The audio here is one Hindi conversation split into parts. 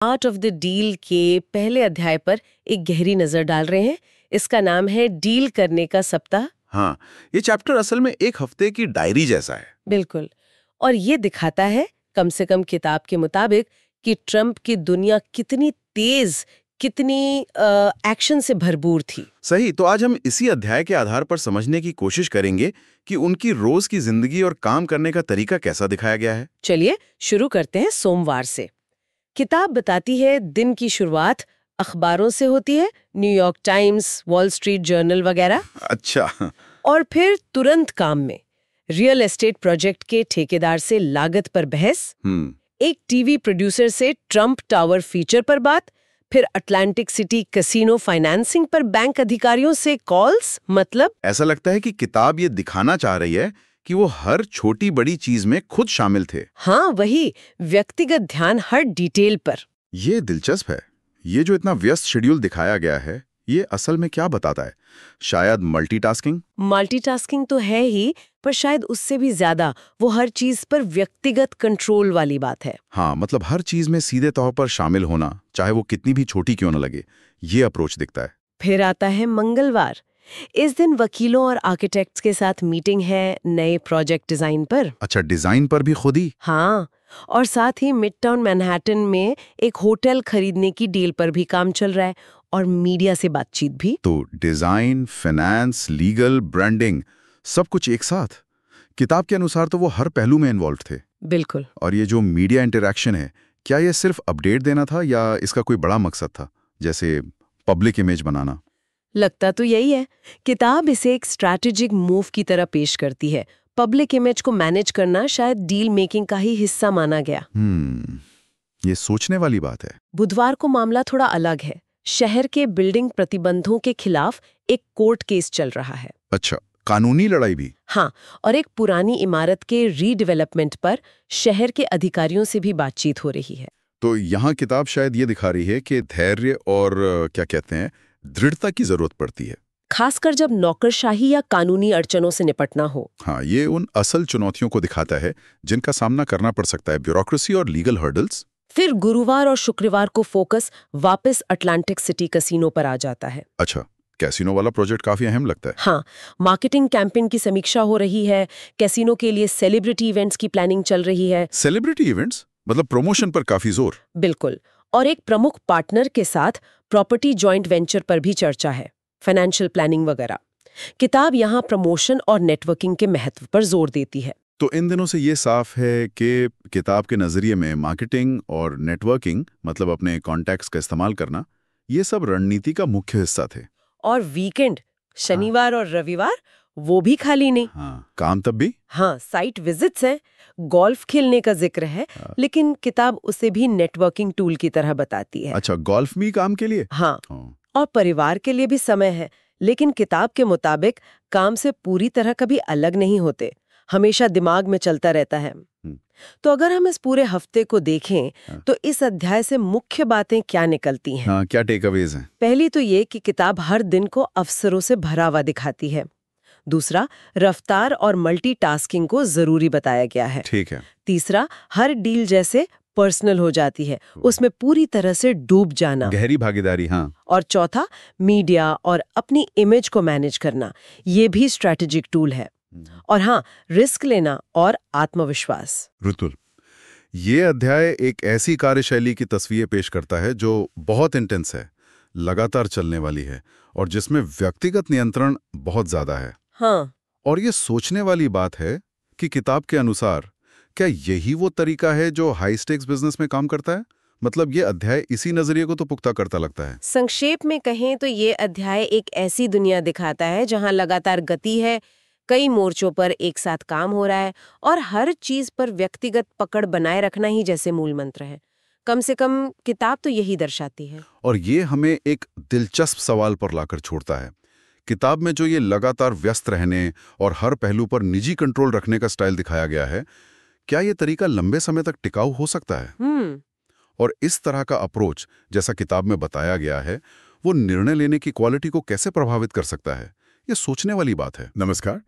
आर्ट ऑफ द डील के पहले अध्याय पर एक गहरी नजर डाल रहे हैं। इसका नाम है डील करने का सप्ताह। हाँ, ये चैप्टर असल में एक हफ्ते की डायरी जैसा है। बिल्कुल। और ये दिखाता है, कम से कम किताब के मुताबिक, कि ट्रंप की दुनिया कितनी तेज, कितनी एक्शन से भरपूर थी। सही, तो आज हम इसी अध्याय के आधार पर समझने की कोशिश करेंगे कि उनकी रोज की जिंदगी और काम करने का तरीका कैसा दिखाया गया है। चलिए शुरू करते हैं सोमवार से। किताब बताती है दिन की शुरुआत अखबारों से होती है, New York times, wall street journal वगैरह। अच्छा। और फिर तुरंत काम में रियल एस्टेट प्रोजेक्ट के ठेकेदार से लागत पर बहस, एक टीवी प्रोड्यूसर से ट्रंप टावर फीचर पर बात, फिर अटलांटिक सिटी कैसीनो फाइनेंसिंग पर बैंक अधिकारियों से कॉल्स। मतलब ऐसा लगता है कि किताब ये दिखाना चाह रही है कि वो हर छोटी बड़ी चीज में खुद शामिल थे। हाँ, वही व्यक्तिगत ध्यान हर डिटेल पर। ये दिलचस्प है। ये जो इतना व्यस्त शेड्यूल दिखाया गया है, ये असल में क्या बताता है? शायद मल्टीटास्किंग। मल्टीटास्किंग तो है ही, पर शायद उससे भी ज्यादा वो हर चीज पर व्यक्तिगत कंट्रोल वाली बात है। हाँ, मतलब हर चीज में सीधे तौर पर शामिल होना, चाहे वो कितनी भी छोटी क्यों न लगे, ये अप्रोच दिखता है। फिर आता है मंगलवार। इस दिन वकीलों और आर्किटेक्ट्स के साथ मीटिंग है नए प्रोजेक्ट डिजाइन पर। अच्छा, डिजाइन पर भी खुद ही? हाँ, और साथ ही मिडटाउन मैनहट्टन में एक होटल खरीदने की डील पर भी काम चल रहा है, और मीडिया से बातचीत भी। तो डिजाइन, फाइनेंस, लीगल, ब्रांडिंग, सब कुछ एक साथ। किताब के अनुसार तो वो हर पहलू में इन्वॉल्व थे। बिल्कुल। और ये जो मीडिया इंटरैक्शन है, क्या ये सिर्फ अपडेट देना था या इसका कोई बड़ा मकसद था, जैसे पब्लिक इमेज बनाना? लगता तो यही है। किताब इसे एक स्ट्रैटेजिक मूव की तरह पेश करती है। पब्लिक इमेज को मैनेज करना शायद डील मेकिंग का ही हिस्सा माना गया। ये सोचने वाली बात है। बुधवार को मामला थोड़ा अलग है। शहर के बिल्डिंग प्रतिबंधों के खिलाफ एक कोर्ट केस चल रहा है। अच्छा, कानूनी लड़ाई भी? हाँ, और एक पुरानी इमारत के रीडेवलपमेंट पर शहर के अधिकारियों से भी बातचीत हो रही है। तो यहाँ किताब शायद ये दिखा रही है कि धैर्य और क्या कहते हैं, दृढ़ता की जरूरत पड़ती है, खासकर जब नौकरशाही या कानूनी अड़चनों से निपटना हो। हाँ, ये उन असल चुनौतियों को दिखाता है जिनका सामना करना पड़ सकता है, ब्यूरोक्रेसी और लीगल हर्डल्स। फिर गुरुवार और शुक्रवार को फोकस वापस अटलांटिक सिटी कैसीनो पर आ जाता है। अच्छा, कैसीनो वाला प्रोजेक्ट काफी अहम लगता है। हाँ, मार्केटिंग कैंपेन की समीक्षा हो रही है, कैसीनो के लिए सेलिब्रिटी इवेंट्स की प्लानिंग चल रही है। सेलिब्रिटी इवेंट्स मतलब प्रमोशन पर काफी जोर। बिल्कुल। और एक प्रमुख पार्टनर के साथ प्रॉपर्टी जॉइंट वेंचर पर भी चर्चा है, फाइनेंशियल प्लानिंग वगैरह। किताब यहाँ प्रमोशन और नेटवर्किंग के महत्व पर जोर देती है। तो इन दिनों से ये साफ है कि किताब के नजरिए में मार्केटिंग और नेटवर्किंग, मतलब अपने कॉन्टैक्ट्स का इस्तेमाल करना, ये सब रणनीति का मुख्य हिस्सा थे। और वीकेंड, शनिवार और रविवार, वो भी खाली नहीं। हाँ, काम तब भी? हाँ, साइट विजिट्स हैं, गोल्फ खेलने का जिक्र है, लेकिन किताब उसे भी नेटवर्किंग टूल की तरह बताती है। अच्छा, गोल्फ भी काम के लिए? हाँ, और परिवार के लिए भी समय है, लेकिन किताब के मुताबिक काम से पूरी तरह कभी अलग नहीं होते, हमेशा दिमाग में चलता रहता है। तो अगर हम इस पूरे हफ्ते को देखें तो इस अध्याय से मुख्य बातें क्या निकलती हैं? हाँ, क्या टेकअवेज हैं? पहली तो ये कि किताब हर दिन को अवसरों से भरा हुआ दिखाती है। दूसरा, रफ्तार और मल्टीटास्किंग को जरूरी बताया गया है। ठीक है। तीसरा, हर डील जैसे पर्सनल हो जाती है, उसमें पूरी तरह से डूब जाना, गहरी भागीदारी। हाँ। और चौथा, मीडिया और अपनी इमेज को मैनेज करना, ये भी स्ट्रैटेजिक टूल है। और हाँ, रिस्क लेना और आत्मविश्वास। रुतुल, ये अध्याय एक ऐसी कार्यशैली की तस्वीर पेश करता है जो बहुत इंटेंस है, लगातार चलने वाली है, और जिसमें व्यक्तिगत नियंत्रण बहुत ज्यादा है। हाँ, और ये सोचने वाली बात है कि किताब के अनुसार क्या यही वो तरीका है जो हाई स्टेक्स बिजनेस में काम करता है? मतलब ये अध्याय इसी नजरिए को तो पुख्ता करता लगता है। संक्षेप में कहें तो ये अध्याय एक ऐसी दुनिया दिखाता है जहां लगातार गति है, कई मोर्चों पर एक साथ काम हो रहा है, और हर चीज पर व्यक्तिगत पकड़ बनाए रखना ही जैसे मूल मंत्र है। कम से कम किताब तो यही दर्शाती है। और ये हमें एक दिलचस्प सवाल पर लाकर छोड़ता है। किताब में जो ये लगातार व्यस्त रहने और हर पहलू पर निजी कंट्रोल रखने का स्टाइल दिखाया गया है, क्या ये तरीका लंबे समय तक टिकाऊ हो सकता है? और इस तरह का अप्रोच, जैसा किताब में बताया गया है, वो निर्णय लेने की क्वालिटी को कैसे प्रभावित कर सकता है? ये सोचने वाली बात है। नमस्कार,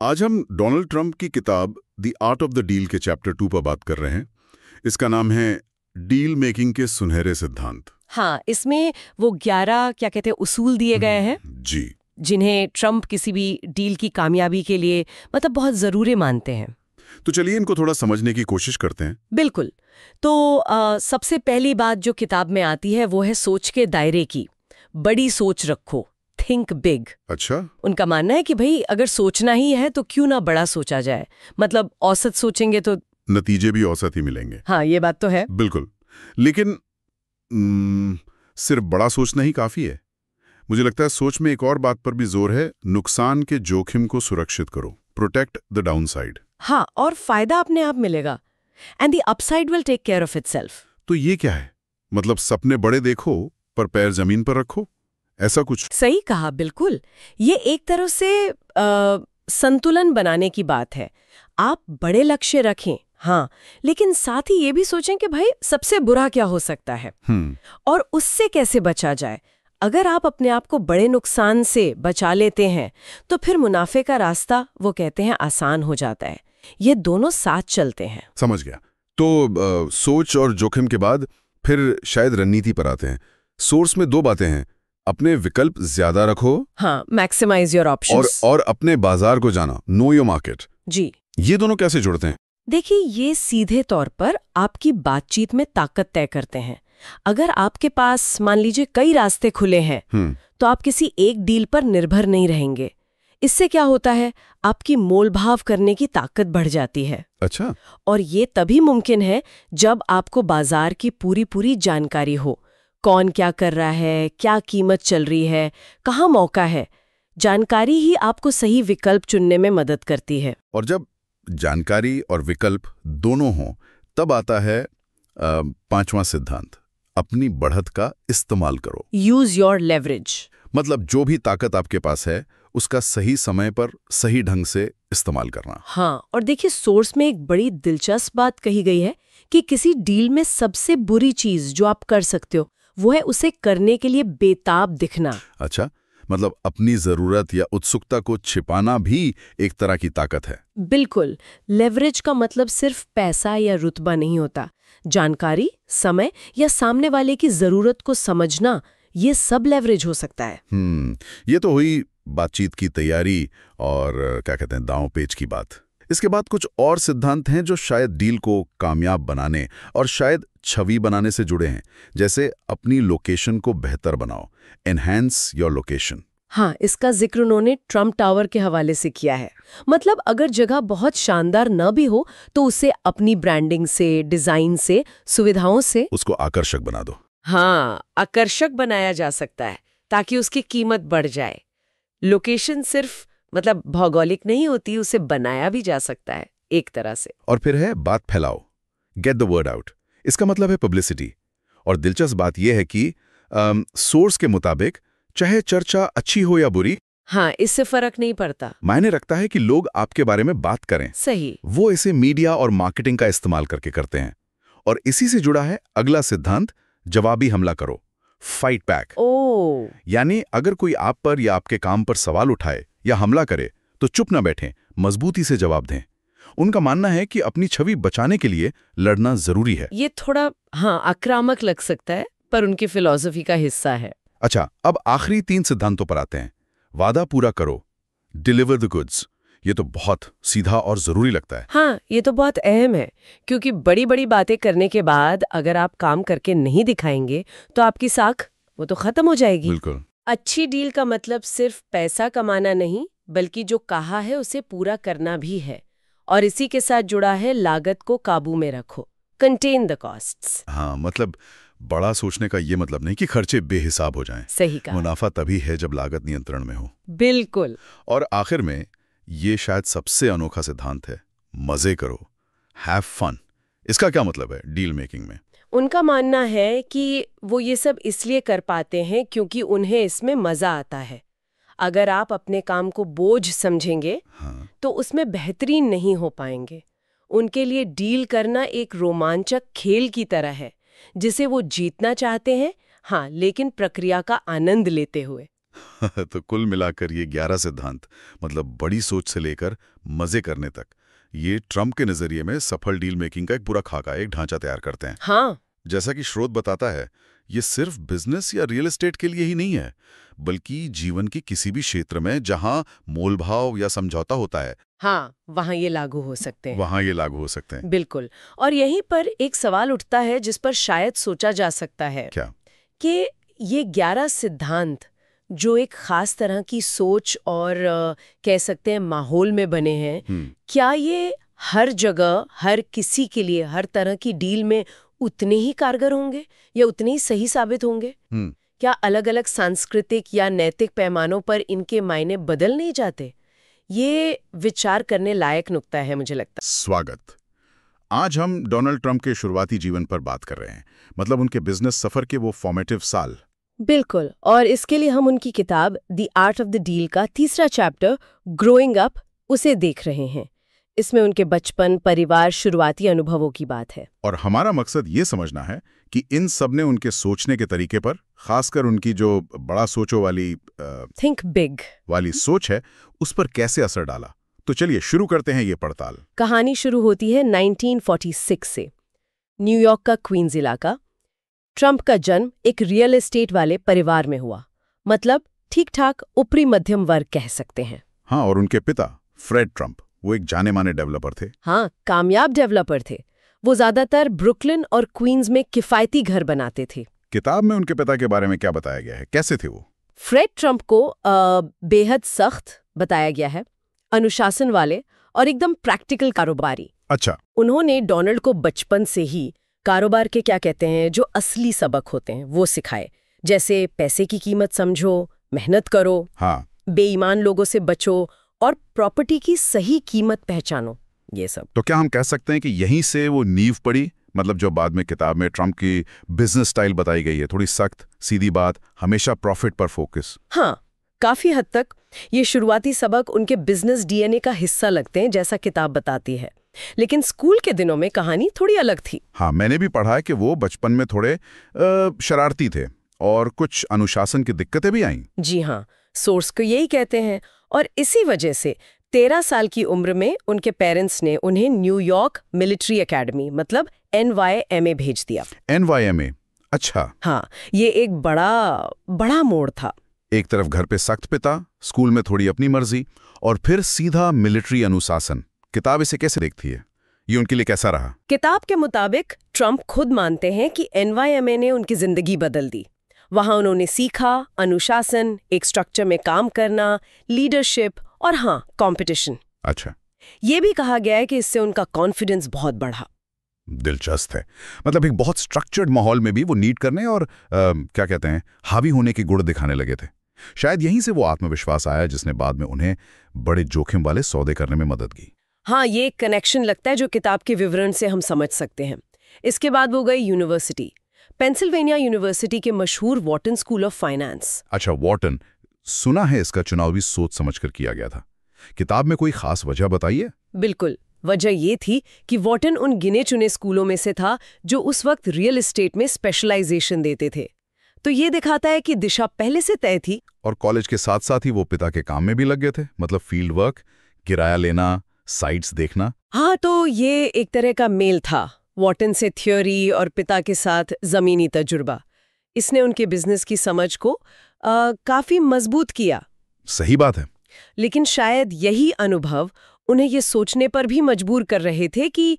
आज हम डोनाल्ड ट्रंप की किताब the art of the deal के चैप्टर 2 पर बात कर रहे हैं। इसका नाम है डील मेकिंग के सुनहरे सिद्धांत। हाँ, इसमें वो 11 क्या कहते हैं उसूल दिए गए हैं जी, जिन्हें ट्रंप किसी भी डील की कामयाबी के लिए मतलब बहुत जरूरी मानते हैं। तो चलिए इनको थोड़ा समझने की कोशिश करते हैं। बिल्कुल। तो सबसे पहली बात जो किताब में आती है वो है सोच के दायरे की। बड़ी सोच रखो, थिंक बिग। अच्छा। उनका मानना है कि भाई अगर सोचना ही है तो क्यों ना बड़ा सोचा जाए, मतलब औसत सोचेंगे तो नतीजे भी औसत ही मिलेंगे। हाँ, ये बात तो है। बिल्कुल। लेकिन सिर्फ बड़ा सोचना ही काफी है? मुझे लगता है सोच में एक और बात पर भी जोर है, नुकसान के जोखिम को सुरक्षित करो, प्रोटेक्ट द डाउनसाइड। हाँ, और फायदा अपने आप मिलेगा and the upside will take care of itself. तो ये क्या है? मतलब सपने बड़े देखो पर पैर जमीन पर रखो, ऐसा कुछ? सही कहा, बिल्कुल। ये एक तरह से संतुलन बनाने की बात है। आप बड़े लक्ष्य रखें, हाँ, लेकिन साथ ही ये भी सोचें कि भाई सबसे बुरा क्या हो सकता है और उससे कैसे बचा जाए। अगर आप अपने आप को बड़े नुकसान से बचा लेते हैं तो फिर मुनाफे का रास्ता वो कहते हैं आसान हो जाता है। ये दोनों साथ चलते हैं। समझ गया। तो सोच और जोखिम के बाद फिर शायद रणनीति पर आते हैं। सोर्स में दो बातें हैं, अपने विकल्प ज्यादा रखो, हाँ, मैक्सिमाइज योर ऑप्शंस, और अपने बाजार को जाना, नो योर मार्केट। जी, ये दोनों कैसे जुड़ते हैं? देखिए, ये सीधे तौर पर आपकी बातचीत में ताकत तय करते हैं। अगर आपके पास मान लीजिए कई रास्ते खुले हैं तो आप किसी एक डील पर निर्भर नहीं रहेंगे। इससे क्या होता है, आपकी मोलभाव करने की ताकत बढ़ जाती है। अच्छा। और ये तभी मुमकिन है जब आपको बाजार की पूरी जानकारी हो। कौन क्या कर रहा है, क्या कीमत चल रही है, कहाँ मौका है। जानकारी ही आपको सही विकल्प चुनने में मदद करती है। और जब जानकारी और विकल्प दोनों हों तब आता है पांचवा सिद्धांत, अपनी बढ़त का इस्तेमाल करो। Use your leverage. मतलब जो भी ताकत आपके पास है उसका सही समय पर सही ढंग से इस्तेमाल करना। हाँ, और देखिए, सोर्स में एक बड़ी दिलचस्प बात कही गई है कि किसी डील में सबसे बुरी चीज जो आप कर सकते हो वो है उसे करने के लिए बेताब दिखना। अच्छा, मतलब अपनी जरूरत या उत्सुकता को छिपाना भी एक तरह की ताकत है। बिल्कुल। लेवरेज का मतलब सिर्फ पैसा या रुतबा नहीं होता। जानकारी, समय या सामने वाले की जरूरत को समझना, ये सब लेवरेज हो सकता है। ये तो हुई बातचीत की तैयारी और क्या कहते हैं दांव पेच की बात। इसके बाद कुछ और सिद्धांत हैं जो शायद डील को कामयाब बनाने और शायद छवि बनाने से जुड़े हैं। जैसे अपनी लोकेशन को बेहतर बनाओ, एनहांस योर लोकेशन। हाँ, इसका जिक्र उन्होंने ट्रम्प टावर के हवाले से किया है। मतलब अगर जगह बहुत शानदार न भी हो तो उसे अपनी ब्रांडिंग से, डिजाइन से, सुविधाओं से उसको आकर्षक बना दो। हाँ, आकर्षक बनाया जा सकता है ताकि उसकी कीमत बढ़ जाए। लोकेशन सिर्फ मतलब भौगोलिक नहीं होती, उसे बनाया भी जा सकता है एक तरह से। और फिर है बात फैलाओ, गेट द वर्ड आउट। इसका मतलब है पब्लिसिटी। और दिलचस्प बात यह है कि सोर्स के मुताबिक चाहे चर्चा अच्छी हो या बुरी, हाँ, इससे फर्क नहीं पड़ता। मायने रखता है कि लोग आपके बारे में बात करें। सही। वो इसे मीडिया और मार्केटिंग का इस्तेमाल करके करते हैं। और इसी से जुड़ा है अगला सिद्धांत, जवाबी हमला करो, फाइट बैक। यानी अगर कोई आप पर या आपके काम पर सवाल उठाए या हमला करे तो चुप न बैठें, मजबूती से जवाब दें। उनका मानना है कि अपनी छवि बचाने के लिए लड़ना जरूरी है। ये थोड़ा आक्रामक लग सकता है पर उनकी फिलॉसफी का हिस्सा है। अच्छा, अब आखिरी 3 सिद्धांतों पर आते हैं। वादा पूरा करो, डिलीवर द गुड्स। ये तो बहुत सीधा और जरूरी लगता है। हाँ, ये तो बहुत अहम है क्योंकि बड़ी बड़ी बातें करने के बाद अगर आप काम करके नहीं दिखाएंगे तो आपकी साख वो तो खत्म हो जाएगी। बिल्कुल। अच्छी डील का मतलब सिर्फ पैसा कमाना नहीं बल्कि जो कहा है उसे पूरा करना भी है। और इसी के साथ जुड़ा है लागत को काबू में रखो, कंटेन द कॉस्ट्स। हाँ, मतलब बड़ा सोचने का ये मतलब नहीं कि खर्चे बेहिसाब हो जाएं। सही कहा। मुनाफा तभी है जब लागत नियंत्रण में हो। बिल्कुल। और आखिर में ये शायद सबसे अनोखा सिद्धांत है, मजे करो, हैव फन। इसका क्या मतलब है डील मेकिंग में? उनका मानना है कि वो ये सब इसलिए कर पाते हैं क्योंकि उन्हें इसमें मजा आता है। अगर आप अपने काम को बोझ समझेंगे तो उसमें बेहतरीन नहीं हो पाएंगे। उनके लिए डील करना एक रोमांचक खेल की तरह है जिसे वो जीतना चाहते हैं, हाँ, लेकिन प्रक्रिया का आनंद लेते हुए। तो कुल मिलाकर ये 11 सिद्धांत, मतलब बड़ी सोच से लेकर मजे करने तक, ये ट्रंप के नजरिए में सफल डील मेकिंग का एक पूरा खाका, एक ढांचा तैयार करते हैं। हाँ, जैसा कि स्रोत बताता है, ये सिर्फ बिजनेस या रियल एस्टेट के लिए ही नहीं है, बल्कि जीवन की किसी भी क्षेत्र में जहां मोलभाव या समझौता होता है, हाँ, वहाँ ये लागू हो सकते हैं। वहां ये लागू हो सकते हैं। बिल्कुल। और यहीं पर एक सवाल उठता है जिस पर शायद सोचा जा सकता है क्या? कि ये 11 सिद्धांत जो एक खास तरह की सोच और कह सकते हैं माहौल में बने हैं, क्या ये हर जगह, हर किसी के लिए, हर तरह की डील में उतने ही कारगर होंगे या उतने ही सही साबित होंगे? क्या अलग-अलग सांस्कृतिक या नैतिक पैमानों पर इनके मायने बदल नहीं जाते? ये विचार करने लायक नुक्ता है, मुझे लगता है। स्वागत। आज हम डोनाल्ड ट्रंप के शुरुआती जीवन पर बात कर रहे हैं, मतलब उनके बिजनेस सफर के वो फॉर्मेटिव साल। बिल्कुल। और इसके लिए हम उनकी किताब the art of the deal का तीसरा चैप्टर ग्रोइंग अप उसे देख रहे हैं। इसमें उनके बचपन, परिवार, शुरुआती अनुभवों की बात है। और हमारा मकसद ये समझना है कि इन सब ने उनके सोचने के तरीके पर, खासकर उनकी जो बड़ा सोचो वाली थिंक बिग वाली सोच है, उस पर कैसे असर डाला। तो चलिए शुरू करते हैं ये पड़ताल। कहानी शुरू होती है 1946 से। न्यूयॉर्क का क्वींस इलाका। ट्रंप का जन्म एक रियल एस्टेट वाले परिवार में हुआ, मतलब ठीक-ठाक ऊपरी मध्यम वर्ग कह सकते हैं। हाँ, और उनके पिता फ्रेड ट्रंप, वो एक जाने माने डेवलपर थे। हाँ, कामयाब डेवलपर थे। वो ज्यादातर ब्रुकलिन और क्वींस में किफायती घर बनाते थे। किताब में उनके पिता के बारे में क्या बताया गया है, कैसे थे वो? फ्रेड ट्रंप को बेहद सख्त बताया गया है, अनुशासन वाले और एकदम प्रैक्टिकल कारोबारी। अच्छा। उन्होंने डोनाल्ड को बचपन से ही कारोबार के क्या कहते हैं जो असली सबक होते हैं वो सिखाए, जैसे पैसे की कीमत समझो, मेहनत करो, हाँ, बेईमान लोगों से बचो और प्रॉपर्टी की सही कीमत पहचानो, ये सब। तो क्या हम कह सकते हैं कि यहीं से वो नींव पड़ी, मतलब जो बाद में किताब में ट्रंप की बिजनेस स्टाइल बताई गई है, थोड़ी सख्त, सीधी बात, हमेशा प्रॉफिट पर फोकस। हाँ, काफी हद तक ये शुरुआती सबक उनके बिजनेस डीएनए का हिस्सा लगते हैं, जैसा किताब बताती है। लेकिन स्कूल के दिनों में कहानी थोड़ी अलग थी। हाँ, मैंने भी पढ़ा है कि वो बचपन में थोड़े शरारती थे और कुछ अनुशासन की दिक्कतें भी आईं। जी हाँ, सोर्स को यही कहते हैं। और इसी वजह से 13 साल की उम्र में उनके पेरेंट्स ने उन्हें न्यूयॉर्क मिलिट्री एकेडमी, मतलब NYMA भेज दिया। NYMA, अच्छा। हाँ, ये एक बड़ा मोड़ था। एक तरफ घर पे सख्त पिता, स्कूल में थोड़ी अपनी मर्जी, और फिर सीधा मिलिट्री अनुशासन। किताब इसे कैसे देखती है? ये उनके लिए कैसा रहा? किताब के मुताबिक ट्रंप खुद मानते हैं कि NYMA ने उनकी जिंदगी बदल दी। वहां उन्होंने सीखा अनुशासन, एक स्ट्रक्चर में काम करना, लीडरशिप और हाँ, कंपटीशन। अच्छा। ये भी कहा गया है कि इससे उनका कॉन्फिडेंस बहुत बढ़ा। दिलचस्प है। मतलब एक बहुत स्ट्रक्चर्ड माहौल में भी वो लीड करने और क्या कहते हैं, हावी होने के गुण दिखाने लगे थे। शायद यहीं से वो आत्मविश्वास आया जिसने बाद में उन्हें बड़े जोखिम वाले सौदे करने में मदद की। हाँ, ये कनेक्शन लगता है जो किताब के विवरण से हम समझ सकते हैं। इसके बाद वो गई यूनिवर्सिटी, पेंसिल्वेनिया यूनिवर्सिटी के मशहूर वॉर्टन स्कूल ऑफ फाइनेंस। अच्छा, वॉर्टन, सुना है इसका चुनाव भी सोच समझकर किया गया था। किताब में कोई खास वजह बताइए? बिल्कुल, वजह ये थी कि वॉर्टन उन गिने चुने स्कूलों में से था जो उस वक्त रियल एस्टेट में स्पेशलाइजेशन देते थे। तो ये दिखाता है कि दिशा पहले से तय थी। और कॉलेज के साथ साथ ही वो पिता के काम में भी लग गए थे, मतलब फील्ड वर्क, किराया लेना, साइट्स देखना। हाँ, तो ये एक तरह का मेल था, वॉर्टन से थ्योरी और पिता के साथ जमीनी तजुर्बा। इसने उनके बिजनेस की समझ को काफी मजबूत किया। सही बात है। लेकिन शायद यही अनुभव उन्हें ये सोचने पर भी मजबूर कर रहे थे कि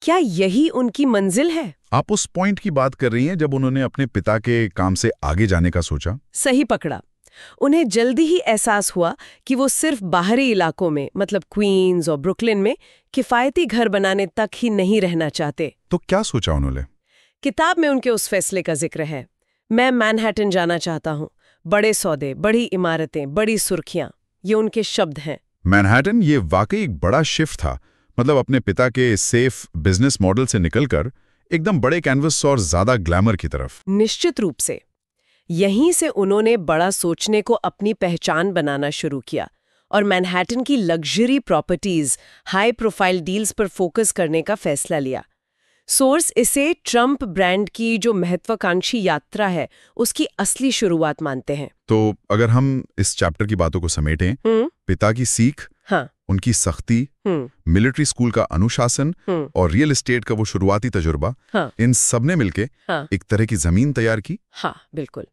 क्या यही उनकी मंजिल है। आप उस पॉइंट की बात कर रही हैं जब उन्होंने अपने पिता के काम से आगे जाने का सोचा? सही पकड़ा। उन्हें जल्दी ही एहसास हुआ कि वो सिर्फ बाहरी इलाकों में, मतलब क्वींस और ब्रुकलिन में किफायती घर बनाने तक ही नहीं रहना चाहते। तो क्या सोचा उन्होंने? किताब में उनके उस फैसले का जिक्र है, मैं मैनहट्टन जाना चाहता हूँ, बड़े सौदे, बड़ी इमारतें, बड़ी सुर्खियां, ये उनके शब्द हैं। मैनहट्टन, ये वाकई एक बड़ा शिफ्ट था। मतलब अपने पिता के सेफ बिजनेस मॉडल से निकलकर एकदम बड़े कैनवस और ज्यादा ग्लैमर की तरफ। निश्चित रूप से। यहीं से उन्होंने बड़ा सोचने को अपनी पहचान बनाना शुरू किया और मैनहट्टन की luxury properties, high profile deals पर फोकस करने का फैसला लिया। सोर्स इसे ट्रंप ब्रांड की जो महत्वाकांक्षी यात्रा है उसकी असली शुरुआत मानते हैं। तो अगर हम इस चैप्टर की बातों को समेटें, पिता की सीख, हाँ, उनकी सख्ती, मिलिट्री स्कूल का अनुशासन और रियल एस्टेट का वो शुरुआती तजुर्बा, हाँ, इन सब ने मिलके एक तरह की जमीन तैयार की। हाँ बिल्कुल।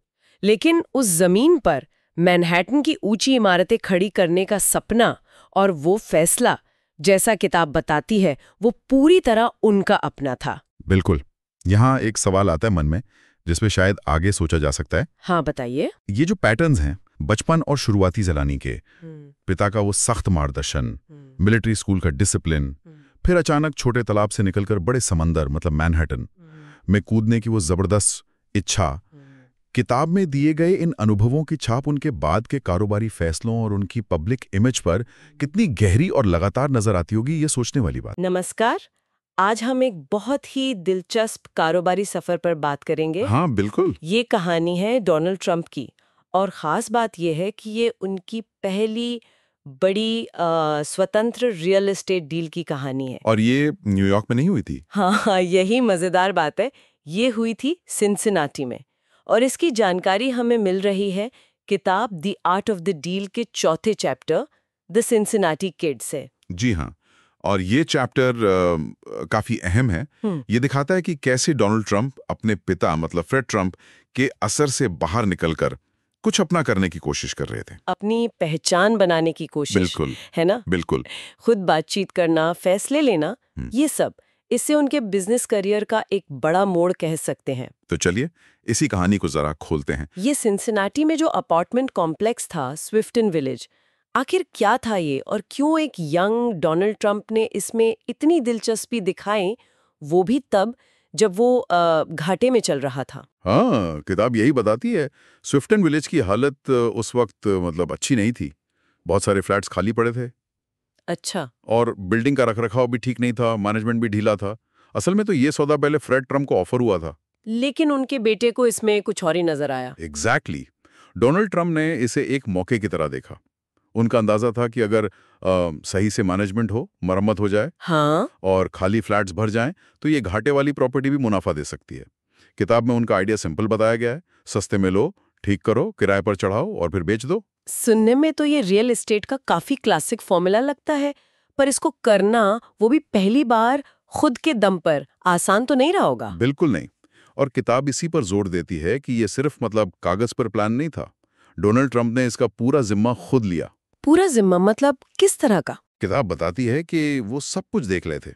लेकिन उस जमीन पर मैनहट्टन की ऊंची इमारतें खड़ी करने का सपना और वो फैसला, जैसा किताब बताती है, वो पूरी तरह उनका अपना था। बिल्कुल। यहाँ एक सवाल आता है मन में जिसपे शायद आगे सोचा जा सकता है। हाँ बताइए। ये जो पैटर्न्स हैं, बचपन और शुरुआती जलानी के, पिता का वो सख्त मार्गदर्शन, मिलिट्री स्कूल का डिसिप्लिन, फिर अचानक छोटे तालाब से निकलकर बड़े समंदर मतलब मैनहट्टन में कूदने की वो जबरदस्त इच्छा, किताब में दिए गए इन अनुभवों की छाप उनके बाद के कारोबारी फैसलों और उनकी पब्लिक इमेज पर कितनी गहरी और लगातार नजर आती होगी, ये सोचने वाली बात। नमस्कार, आज हम एक बहुत ही दिलचस्प कारोबारी सफर पर बात करेंगे। हाँ बिल्कुल। ये कहानी है डोनाल्ड ट्रंप की, और ख़ास बात यह है कि ये उनकी पहली बड़ी स्वतंत्र रियल एस्टेट डील की कहानी है। और ये न्यूयॉर्क में नहीं हुई थी। हाँ, यही मज़ेदार बात है। ये हुई थी सिंसिनाटी में, और इसकी जानकारी हमें मिल रही है किताब the art of the deal के चौथे चैप्टर द सिंसिनाटी किड से। जी हाँ, और ये चैप्टर काफी अहम है। ये दिखाता है कि कैसे डोनाल्ड ट्रंप अपने पिता मतलब फ्रेड ट्रंप के असर से बाहर निकलकर कुछ अपना करने की कोशिश कर रहे थे, अपनी पहचान बनाने की कोशिश। बिल्कुल, है ना? बिल्कुल। खुद बातचीत करना, फैसले लेना, ये सब इससे उनके बिजनेस करियर का एक बड़ा मोड़ कह सकते हैं। तो चलिए इसी कहानी को जरा खोलते हैं। ये सिंसिनाटी में जो अपार्टमेंट कॉम्प्लेक्स था, स्विफ्टन विलेज, आखिर क्या था ये, और क्यों एक यंग डोनाल्ड ट्रंप ने इसमें इतनी दिलचस्पी दिखाई, वो भी तब जब वो घाटे में चल रहा था। हाँ, किताब यही बताती है। स्विफ्टन विलेज की हालत उस वक्त मतलब अच्छी नहीं थी। बहुत सारे फ्लैट्स खाली पड़े थे। अच्छा। और बिल्डिंग का रखरखाव भी ठीक नहीं था, मैनेजमेंट भी ढीला था। असल में तो ये सौदा पहले फ्रेड ट्रंप को ऑफर हुआ था, लेकिन उनके बेटे को इसमें कुछ और ही नजर आया। एग्जैक्टली। डोनाल्ड ट्रंप ने इसे एक मौके की तरह देखा। उनका अंदाजा था कि अगर सही से मैनेजमेंट हो, मरम्मत हो जाए, हाँ, और खाली फ्लैट्स भर जाएं, तो ये घाटे वाली प्रॉपर्टी भी मुनाफा दे सकती है। किताब में उनका आइडिया सिंपल बताया गया है, सस्ते में लो, ठीक करो, किराए पर चढ़ाओ और फिर बेच दो। सुनने में तो ये रियल एस्टेट का काफी क्लासिक फॉर्मूला लगता है, पर इसको करना, वो भी पहली बार खुद के दम पर, आसान तो नहीं रहा होगा। बिल्कुल नहीं। और किताब इसी पर जोर देती है कि ये सिर्फ मतलब कागज पर प्लान नहीं था। डोनाल्ड ट्रंप ने इसका पूरा जिम्मा खुद लिया। पूरा जिम्मा मतलब किस तरह का? किताब बताती है कि वो सब कुछ देख लेते,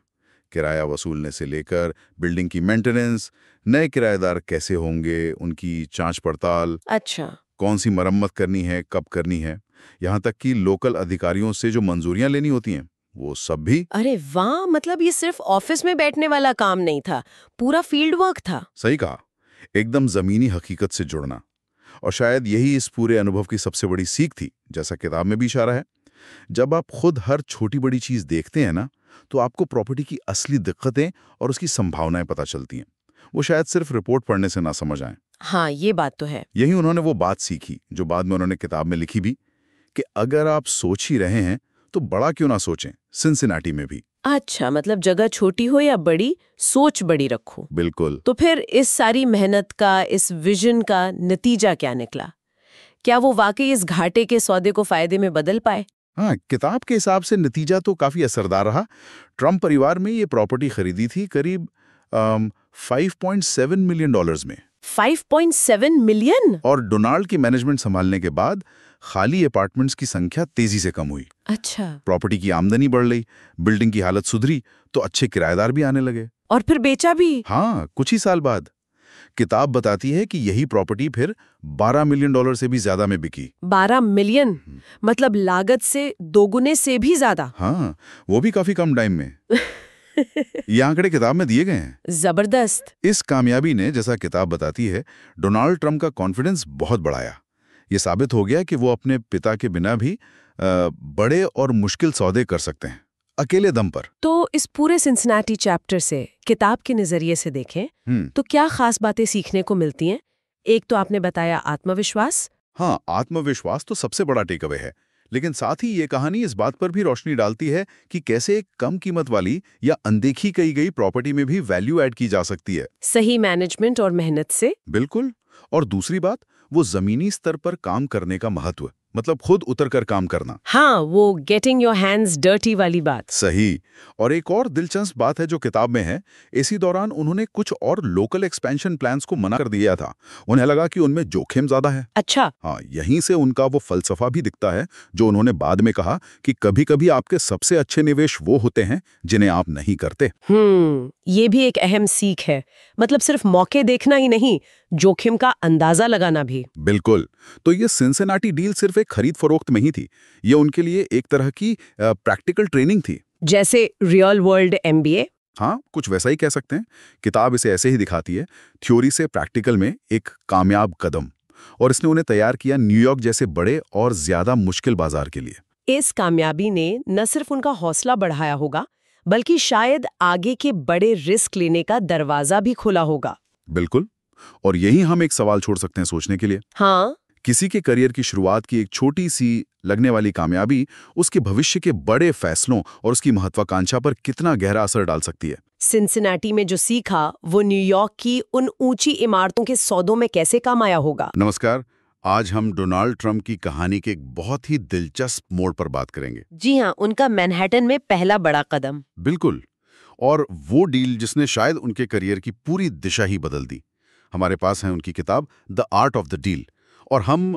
किराया वसूलने से लेकर बिल्डिंग की मेंटेनेंस, नए किराएदार कैसे होंगे, उनकी जांच पड़ताल, अच्छा। कौन सी मरम्मत करनी है, कब करनी है, यहाँ तक कि लोकल अधिकारियों से जो मंजूरियां लेनी होती हैं, वो सब भी। अरे वाह, मतलब ये सिर्फ ऑफिस में बैठने वाला काम नहीं था, पूरा फील्ड वर्क था। सही कहा, एकदम जमीनी हकीकत से जुड़ना। और शायद यही इस पूरे अनुभव की सबसे बड़ी सीख थी, जैसा किताब में भी इशारा है। जब आप खुद हर छोटी बड़ी चीज देखते हैं ना, तो आपको प्रॉपर्टी की असली दिक्कतें और उसकी संभावनाएं पता चलती हैं। वो शायद सिर्फ रिपोर्ट पढ़ने से ना समझ आए। हाँ, ये बात तो है। यही उन्होंने वो बात सीखी जो बाद में उन्होंने किताब में लिखी भी, कि अगर आप सोच ही रहे हैं तो बड़ा क्यों ना सोचें, सिंसिनाटी में भी। अच्छा, मतलब जगह छोटी हो या बड़ी, सोच बड़ी रखो। बिल्कुल। तो फिर इस सारी मेहनत का, इस विजन का नतीजा क्या निकला? क्या वो वाकई इस घाटे के सौदे को फायदे में बदल पाए? हाँ, किताब के हिसाब से नतीजा तो काफी असरदार रहा। ट्रंप परिवार में ये प्रॉपर्टी खरीदी थी करीब 5.7 मिलियन डॉलर्स में। 5.7 मिलियन? और डोनाल्ड की मैनेजमेंट संभालने के बाद खाली अपार्टमेंट्स की संख्या तेजी से कम हुई। अच्छा। प्रॉपर्टी की आमदनी बढ़ गई, बिल्डिंग की हालत सुधरी, तो अच्छे किराएदार भी आने लगे। और फिर बेचा भी? हाँ, कुछ ही साल बाद। किताब बताती है कि यही प्रॉपर्टी फिर 12 मिलियन डॉलर से भी ज्यादा में बिकी। 12 मिलियन? मतलब लागत से दोगुने से भी ज्यादा? हाँ, वो भी काफी कम टाइम में। ये आंकड़े किताब में दिए गए हैं। जबरदस्त। इस कामयाबी ने, जैसा किताब बताती है, डोनाल्ड ट्रंप का कॉन्फिडेंस बहुत बढ़ाया। ये साबित हो गया कि वो अपने पिता के बिना भी बड़े और मुश्किल सौदे कर सकते हैं, अकेले दम पर। तो इस पूरे सिंसिनाटी चैप्टर से, किताब के नजरिए से देखें तो क्या खास बातें सीखने को मिलती हैं? एक तो आपने बताया आत्मविश्वास। हाँ, आत्मविश्वास तो सबसे बड़ा टेक अवे है, लेकिन साथ ही ये कहानी इस बात पर भी रोशनी डालती है कि कैसे एक कम कीमत वाली या अनदेखी की गई प्रॉपर्टी में भी वैल्यू ऐड की जा सकती है, सही मैनेजमेंट और मेहनत से। बिल्कुल। और दूसरी बात, वो जमीनी स्तर पर काम करने का महत्व, मतलब खुद उतर कर काम करना। हाँ, वो गेटिंग योर हैंड्स डर्टी वाली बात। सही। और एक और दिलचस्प बात है जो किताब में है, इसी दौरान उन्होंने कुछ और लोकल एक्सपेंशन प्लान्स को मना कर दिया था। उन्हें लगा कि उनमें जोखिम ज्यादा है। अच्छा। हाँ, यहीं से उनका वो फलसफा भी दिखता है जो उन्होंने बाद में कहा कि कभी-कभी आपके सबसे अच्छे निवेश वो होते हैं जिन्हें आप नहीं करते। ये भी एक अहम सीख है। मतलब सिर्फ मौके देखना ही नहीं, जोखिम का अंदाजा लगाना भी। बिल्कुल। तो ये सिंसिनाटी डील सिर्फ एक खरीद फरोख्त में ही थी, ये उनके लिए एक तरह की प्रैक्टिकल ट्रेनिंग थी। जैसे रियल वर्ल्ड एमबीए। हाँ, कुछ वैसा ही कह सकते हैं। किताब इसे ऐसे ही दिखाती है, थ्योरी से प्रैक्टिकल में एक कामयाब कदम। और इसने उन्हें तैयार किया न्यूयॉर्क जैसे बड़े और ज्यादा मुश्किल बाजार के लिए। इस कामयाबी ने न सिर्फ उनका हौसला बढ़ाया होगा, बल्कि शायद आगे के बड़े रिस्क लेने का दरवाजा भी खुला होगा। बिल्कुल। और यही हम एक सवाल छोड़ सकते हैं सोचने के लिए। हाँ, किसी के करियर की शुरुआत की एक छोटी सी लगने वाली कामयाबी उसके भविष्य के बड़े फैसलों और उसकी महत्वाकांक्षा पर कितना गहरा असर डाल सकती है। सिंसिनाटी में जो सीखा वो न्यूयॉर्क की उन ऊंची इमारतों के सौदों में कैसे काम आया होगा। नमस्कार। आज हम डोनाल्ड ट्रंप की कहानी के एक बहुत ही दिलचस्प मोड़ पर बात करेंगे। जी हाँ, उनका मैनहट्टन में पहला बड़ा कदम। बिल्कुल। और वो डील जिसने शायद उनके करियर की पूरी दिशा ही बदल दी। हमारे पास है उनकी किताब the art of the deal, और हम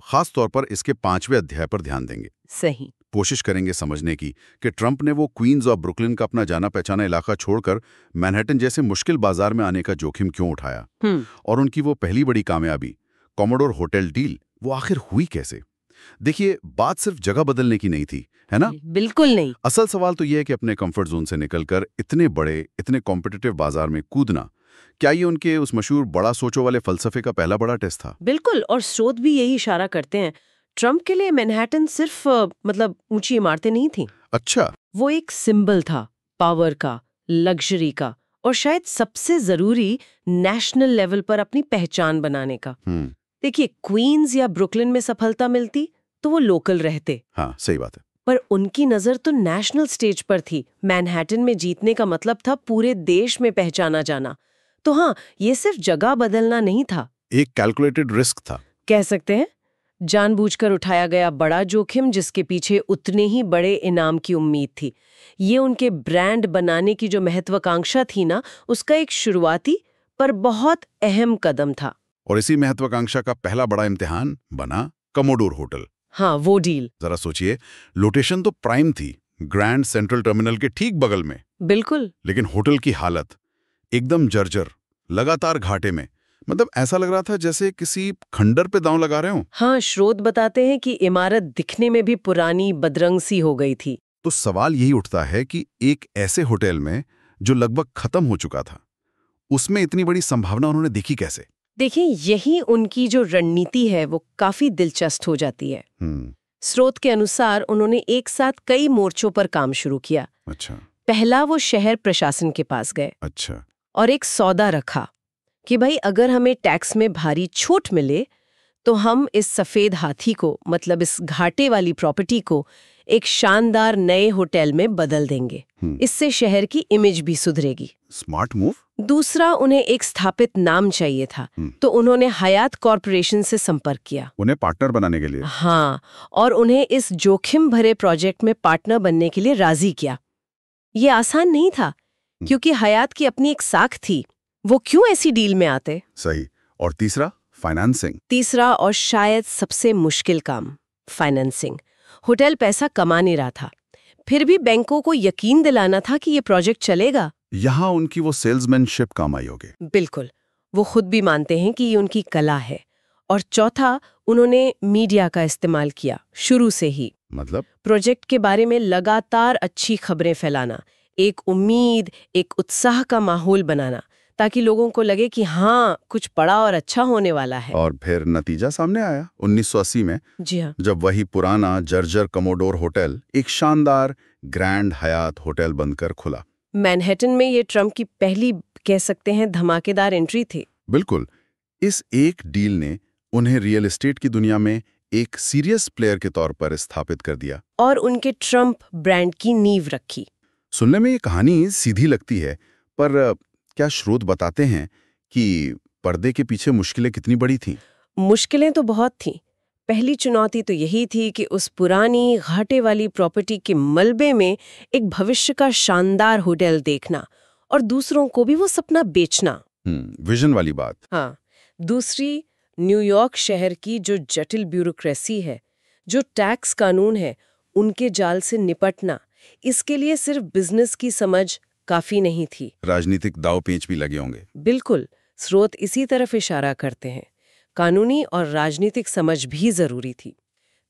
खास तौर पर इसके 5वें अध्याय पर ध्यान देंगे। सही। कोशिश करेंगे समझने की कि ट्रंप ने वो क्वींस और ब्रुकलिन का अपना जाना पहचाना इलाका छोड़कर मैनहट्टन जैसे मुश्किल बाजार में आने का जोखिम क्यों उठाया, और उनकी वो पहली बड़ी कामयाबी कॉमोडोर होटल डील वो आखिर हुई कैसे। देखिए, बात सिर्फ जगह बदलने की नहीं थी, है ना? बिल्कुल नहीं। असल सवाल तो यह है कि अपने कंफर्ट जोन से निकलकर इतने बड़े, इतने कॉम्पिटिटिव बाजार में कूदना, क्या ये उनके उस मशहूर बड़ा सोचो वाले फलसफे का पहला बड़ा टेस्ट था? बिल्कुल, और स्रोत भी यही इशारा करते हैं। ट्रंप के लिए मैनहट्टन सिर्फ मतलब ऊंची इमारतें नहीं थी। अच्छा। वो एक सिंबल था पावर का, लग्जरी का, और शायद सबसे जरूरी नेशनल लेवल पर अपनी पहचान बनाने का। देखिए, क्वींस या ब्रुकलिन में सफलता मिलती तो वो लोकल रहते। हाँ, सही बात है। पर उनकी नजर तो नेशनल स्टेज पर थी। मैनहट्टन में जीतने का मतलब था पूरे देश में पहचाना जाना। तो हाँ, ये सिर्फ जगह बदलना नहीं था, एक कैलकुलेटेड रिस्क था, कह सकते हैं। जानबूझकर उठाया गया बड़ा जोखिम जिसके पीछे उतने ही बड़े इनाम की उम्मीद थी। ये उनके ब्रांड बनाने की जो महत्वाकांक्षा थी ना, उसका एक शुरुआती पर बहुत अहम कदम था। और इसी महत्वाकांक्षा का पहला बड़ा इम्तिहान बना कमोडोर होटल। हाँ, वो डील। जरा सोचिए, लोकेशन तो प्राइम थी, ग्रैंड सेंट्रल टर्मिनल के ठीक बगल में। बिल्कुल। लेकिन होटल की हालत एकदम जर्जर, लगातार घाटे में। मतलब ऐसा लग रहा था जैसे किसी खंडर पे दांव लगा रहे हो। हाँ, स्रोत बताते हैं कि इमारत दिखने में भी पुरानी बदरंग सी हो गई थी। तो सवाल यही उठता है कि एक ऐसे होटल में जो लगभग खत्म हो चुका था, उसमें इतनी बड़ी संभावना उन्होंने देखी कैसे? देखिए, यही उनकी जो रणनीति है वो काफी दिलचस्प हो जाती है। स्रोत के अनुसार उन्होंने एक साथ कई मोर्चों पर काम शुरू किया। अच्छा। पहला वो शहर प्रशासन के पास गए। अच्छा। और एक सौदा रखा कि भाई अगर हमें टैक्स में भारी छूट मिले तो हम इस सफेद हाथी को, मतलब इस घाटे वाली प्रॉपर्टी को, एक शानदार नए होटल में बदल देंगे। इससे शहर की इमेज भी सुधरेगी। Smart move. दूसरा, उन्हें एक स्थापित नाम चाहिए था, तो उन्होंने हयात कॉरपोरेशन से संपर्क किया, उन्हें पार्टनर बनाने के लिए। हाँ, और उन्हें इस जोखिम भरे प्रोजेक्ट में पार्टनर बनने के लिए राजी किया। ये आसान नहीं था, क्योंकि हयात की अपनी एक साख थी। वो क्यों ऐसी डील में आते? सही। और तीसरा, फाइनेंसिंग। तीसरा और शायद सबसे मुश्किल काम, फाइनेंसिंग। होटल पैसा कमा नहीं रहा था, फिर भी बैंकों को यकीन दिलाना था कि ये प्रोजेक्ट चलेगा। यहाँ उनकी वो सेल्समैनशिप काम आई होगी। बिल्कुल, वो खुद भी मानते हैं कि ये उनकी कला है। और चौथा, उन्होंने मीडिया का इस्तेमाल किया शुरू से ही। मतलब? प्रोजेक्ट के बारे में लगातार अच्छी खबरें फैलाना, एक उम्मीद, एक उत्साह का माहौल बनाना, ताकि लोगों को लगे कि हाँ, कुछ बड़ा और अच्छा होने वाला है। और फिर नतीजा सामने आया 1980 में। जी हाँ। जब वही पुराना जर्जर कमोडोर होटल एक शानदार ग्रैंड हयात होटल बनकर खुला। मैनहट्टन में ये ट्रंप की पहली, कह सकते हैं, धमाकेदार एंट्री थी। बिल्कुल। इस एक डील ने उन्हें रियल एस्टेट की दुनिया में एक सीरियस प्लेयर के तौर पर स्थापित कर दिया और उनके ट्रंप ब्रांड की नींव रखी। सुनने में ये कहानी सीधी लगती है, पर क्या स्रोत बताते हैं कि पर्दे के पीछे मुश्किलें कितनी बड़ी थीं? मुश्किलें तो बहुत थीं। पहली चुनौती तो यही थी कि उस पुरानी घाटे वाली प्रॉपर्टी के मलबे में एक भविष्य का शानदार होटल देखना और दूसरों को भी वो सपना बेचना। विजन वाली बात। हाँ, दूसरी न्यूयॉर्क शहर की जो जटिल ब्यूरोक्रेसी है, जो टैक्स कानून है, उनके जाल से निपटना। इसके लिए सिर्फ बिजनेस की समझ काफी नहीं थी, राजनीतिक दाव पेंच भी लगे होंगे। बिल्कुल, स्रोत इसी तरफ इशारा करते हैं। कानूनी और राजनीतिक समझ भी जरूरी थी।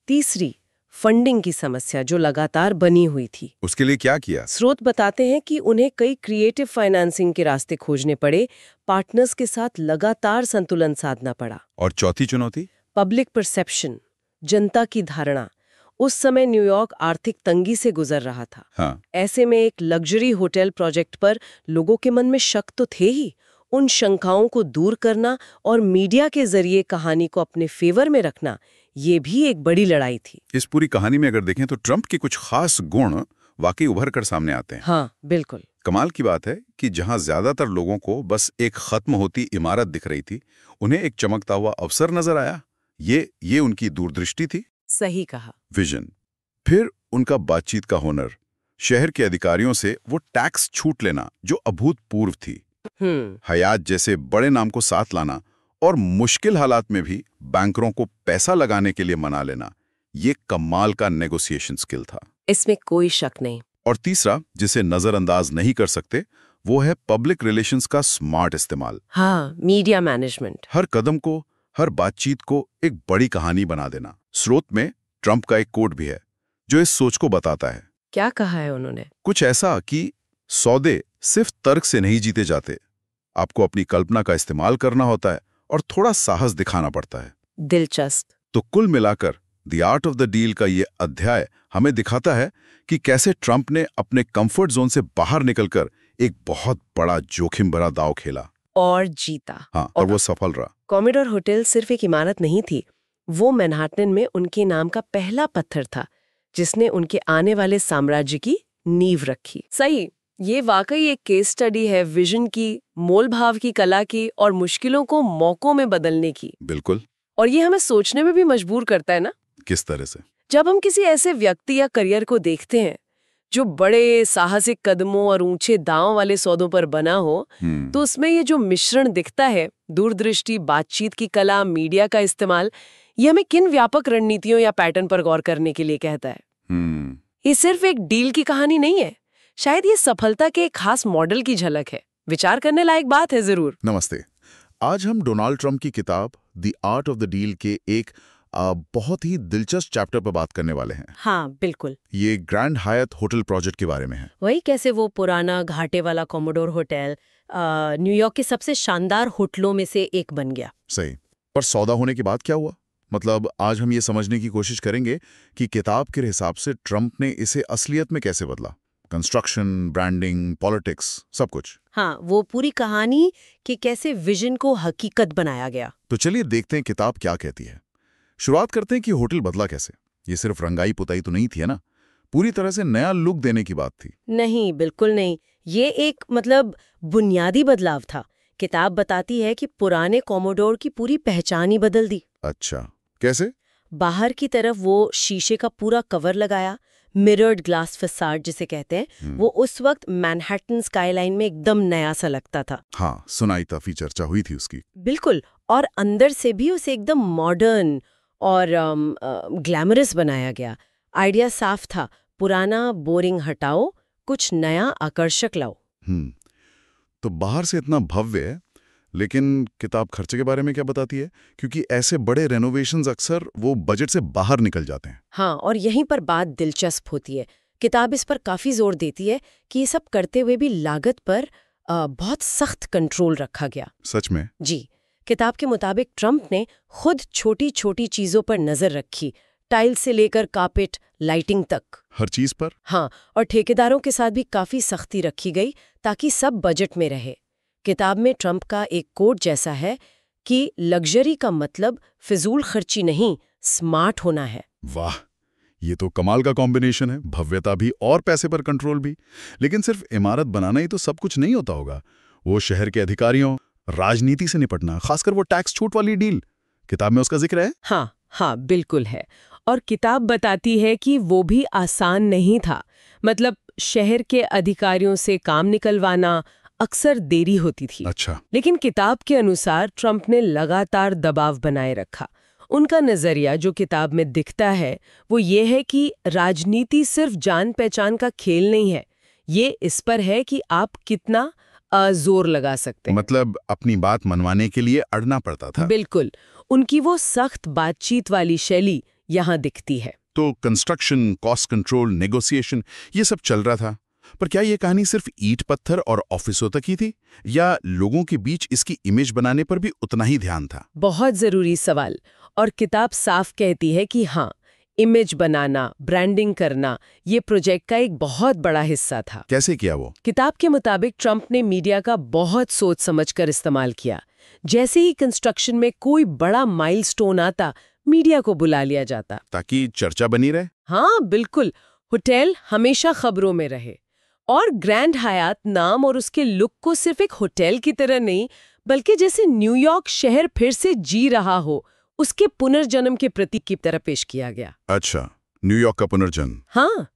तीसरी, फंडिंग की समस्या जो लगातार बनी हुई थी। उसके लिए क्या किया? स्रोत बताते हैं कि उन्हें कई क्रिएटिव फाइनेंसिंग के रास्ते खोजने पड़े, पार्टनर्स के साथ लगातार संतुलन साधना पड़ा। और चौथी चुनौती? पब्लिक परसेप्शन, जनता की धारणा। उस समय न्यूयॉर्क आर्थिक तंगी से गुजर रहा था। हाँ। ऐसे में एक लग्जरी होटल प्रोजेक्ट पर लोगों के मन में शक तो थे ही। उन शंकाओं को दूर करना और मीडिया के जरिए कहानी को अपने फेवर में रखना, ये भी एक बड़ी लड़ाई थी। इस पूरी कहानी में अगर देखें तो ट्रंप के कुछ खास गुण वाकई उभर कर सामने आते हैं। हाँ, बिल्कुल। कमाल की बात है कि जहां ज्यादातर लोगों को बस एक खत्म होती इमारत दिख रही थी, उन्हें एक चमकता हुआ अवसर नजर आया। ये उनकी दूरदृष्टि थी। सही कहा। विजन। फिर उनका बातचीत का हुनर, शहर के अधिकारियों से वो टैक्स छूट लेना जो अभूतपूर्व थी, हयात जैसे बड़े नाम को साथ लाना और मुश्किल हालात में भी बैंकरों को पैसा लगाने के लिए मना लेना, ये कमाल का नेगोशिएशन स्किल था। इसमें कोई शक नहीं। और तीसरा, जिसे नजरअंदाज नहीं कर सकते, वो है पब्लिक रिलेशंस का स्मार्ट इस्तेमाल। हाँ, मीडिया मैनेजमेंट। हर कदम को, हर बातचीत को एक बड़ी कहानी बना देना। स्रोत में ट्रंप का एक कोट भी है जो इस सोच को बताता है। क्या कहा है उन्होंने? कुछ ऐसा कि सौदे सिर्फ तर्क से नहीं जीते जाते, आपको अपनी कल्पना का इस्तेमाल करना होता है और थोड़ा साहस दिखाना पड़ता है। दिलचस्प। तो कुल मिलाकर the art of the deal का ये अध्याय हमें दिखाता है कि कैसे ट्रंप ने अपने कंफर्ट जोन से बाहर निकलकर एक बहुत बड़ा जोखिम भरा दांव खेला और जीता। हाँ, और वो सफल रहा। कॉमोडोर होटल सिर्फ एक इमारत नहीं थी, वो मैनहट्टन में उनके नाम का पहला पत्थर था जिसने उनके आने वाले साम्राज्य की नींव रखी। सही, ये वाकई एक केस स्टडी है विजन की, मोल भाव की कला की और मुश्किलों को मौकों में बदलने की। बिल्कुल। और ये हमें सोचने में भी मजबूर करता है ना। किस तरह से? जब हम किसी ऐसे व्यक्ति या करियर को देखते हैं जो बड़े साहसिक कदमों और ऊंचे दांव वाले सौदों पर बना हो, तो उसमें ये जो मिश्रण दिखता है, दूरदृष्टि, बातचीत की कला, मीडिया का इस्तेमाल, ये हमें किन व्यापक रणनीतियों या पैटर्न पर गौर करने के लिए कहता है। ये सिर्फ एक डील की कहानी नहीं है, शायद ये सफलता के एक खास मॉडल की झलक है। विचार करने लायक बात है जरूर। नमस्ते। आज हम डोनाल्ड ट्रंप की किताब the art of the deal के एक बहुत ही दिलचस्प चैप्टर पर बात करने वाले हैं। हाँ, बिल्कुल। ये ग्रैंड हायत होटल प्रोजेक्ट के बारे में है। वही कैसे वो पुराना घाटे वाला कॉमोडोर होटल न्यूयॉर्क के सबसे शानदार होटलों में से एक बन गया। सही। पर सौदा होने के बाद क्या हुआ? मतलब आज हम ये समझने की कोशिश करेंगे कि किताब के हिसाब से ट्रंप ने इसे असलियत में कैसे बदला। कंस्ट्रक्शन, ब्रांडिंग, पॉलिटिक्स, सब कुछ। हाँ, वो पूरी कहानी कि कैसे विजन को हकीकत बनाया गया। तो चलिए देखते हैं किताब क्या कहती है। शुरुआत करते हैं कि होटल बदला कैसे। ये सिर्फ रंगाई पुताई तो नहीं थी, है ना? पूरी तरह से नया लुक देने की बात थी। नहीं, बिल्कुल नहीं। ये एक बुनियादी बदलाव था। किताब बताती है कि पुराने कॉमोडोर की पूरी पहचान ही बदल दी। अच्छा, कैसे? बाहर की तरफ वो शीशे का पूरा कवर लगाया, मिरर्ड ग्लास फसाड जिसे कहते हैं, वो उस वक्त मैनहट्टन स्काईलाइन में एकदम नया सा लगता था। हाँ, सुनाई काफी चर्चा हुई थी उसकी। बिल्कुल। और अंदर से भी उसे एकदम मॉडर्न और ग्लैमरस बनाया गया। आइडिया साफ था, पुराना बोरिंग हटाओ, कुछ नया आकर्षक लाओ। तो बाहर से इतना भव्य है, लेकिन किताब खर्चे के बारे में क्या बताती है? क्योंकि ऐसे बड़े रेनोवेशंस अक्सर वो बजट से बाहर निकल जाते हैं। हाँ, और यहीं पर बात दिलचस्प होती है। किताब इस पर काफी जोर देती है कि ये सब करते हुए भी लागत पर बहुत सख्त कंट्रोल रखा गया। सच में? जी। किताब के मुताबिक ट्रंप ने खुद छोटी छोटी चीजों पर नजर रखी, टाइल से लेकर कार्पेट, लाइटिंग तक। हर चीज पर? हाँ, और ठेकेदारों के साथ भी काफी सख्ती रखी गई ताकि सब बजट में रहे। किताब में ट्रंप का एक कोट जैसा है कि लग्जरी का मतलब फिजूल खर्ची नहीं, स्मार्ट होना है। वाह, ये तो कमाल का कॉम्बिनेशन है। भव्यता भी और पैसे पर कंट्रोल भी। लेकिन सिर्फ इमारत बनाना ही तो सब कुछ नहीं होता होगा। वो शहर के अधिकारियों, राजनीति से निपटना, खासकर वो टैक्स छूट वाली डील, किताब में उसका जिक्र है। हाँ, हाँ बिल्कुल है। और किताब बताती है कि वो भी आसान नहीं था। मतलब शहर के अधिकारियों से काम निकलवाना अक्सर देरी होती थी। अच्छा। लेकिन किताब के अनुसार ट्रंप ने लगातार दबाव बनाए रखा। उनका नजरिया जो किताब में दिखता है वो ये है कि राजनीति सिर्फ जान पहचान का खेल नहीं है, ये इस पर है कि आप कितना जोर लगा सकते हैं। मतलब अपनी बात मनवाने के लिए अड़ना पड़ता था। बिल्कुल, उनकी वो सख्त बातचीत वाली शैली यहाँ दिखती है। तो कंस्ट्रक्शन, कॉस्ट कंट्रोल, नेगोशिएशन, ये सब चल रहा था। पर क्या ये कहानी सिर्फ ईंट पत्थर और ऑफिसों तक ही थी, या लोगों के बीच इसकी इमेज बनाने पर भी उतना ही ध्यान था? बहुत जरूरी सवाल। और किताब साफ कहती है कि हाँ, इमेज बनाना, ब्रांडिंग करना, ये प्रोजेक्ट का एक बहुत बड़ा हिस्सा था। कैसे किया वो? किताब के मुताबिक ट्रंप ने मीडिया का बहुत सोच समझकर इस्तेमाल किया। जैसे ही कंस्ट्रक्शन में कोई बड़ा माइलस्टोन आता, मीडिया को बुला लिया जाता, ताकि चर्चा बनी रहे। हाँ बिल्कुल, होटल हमेशा खबरों में रहे। और ग्रैंड हयात नाम और उसके लुक को सिर्फ एक होटल की तरह नहीं, बल्कि जैसे न्यूयॉर्क शहर फिर से जी रहा हो, उसके पुनर्जन्म के प्रतीक की तरह पेश किया गया। अच्छा, न्यूयॉर्क का पुनर्जन्म। हाँ,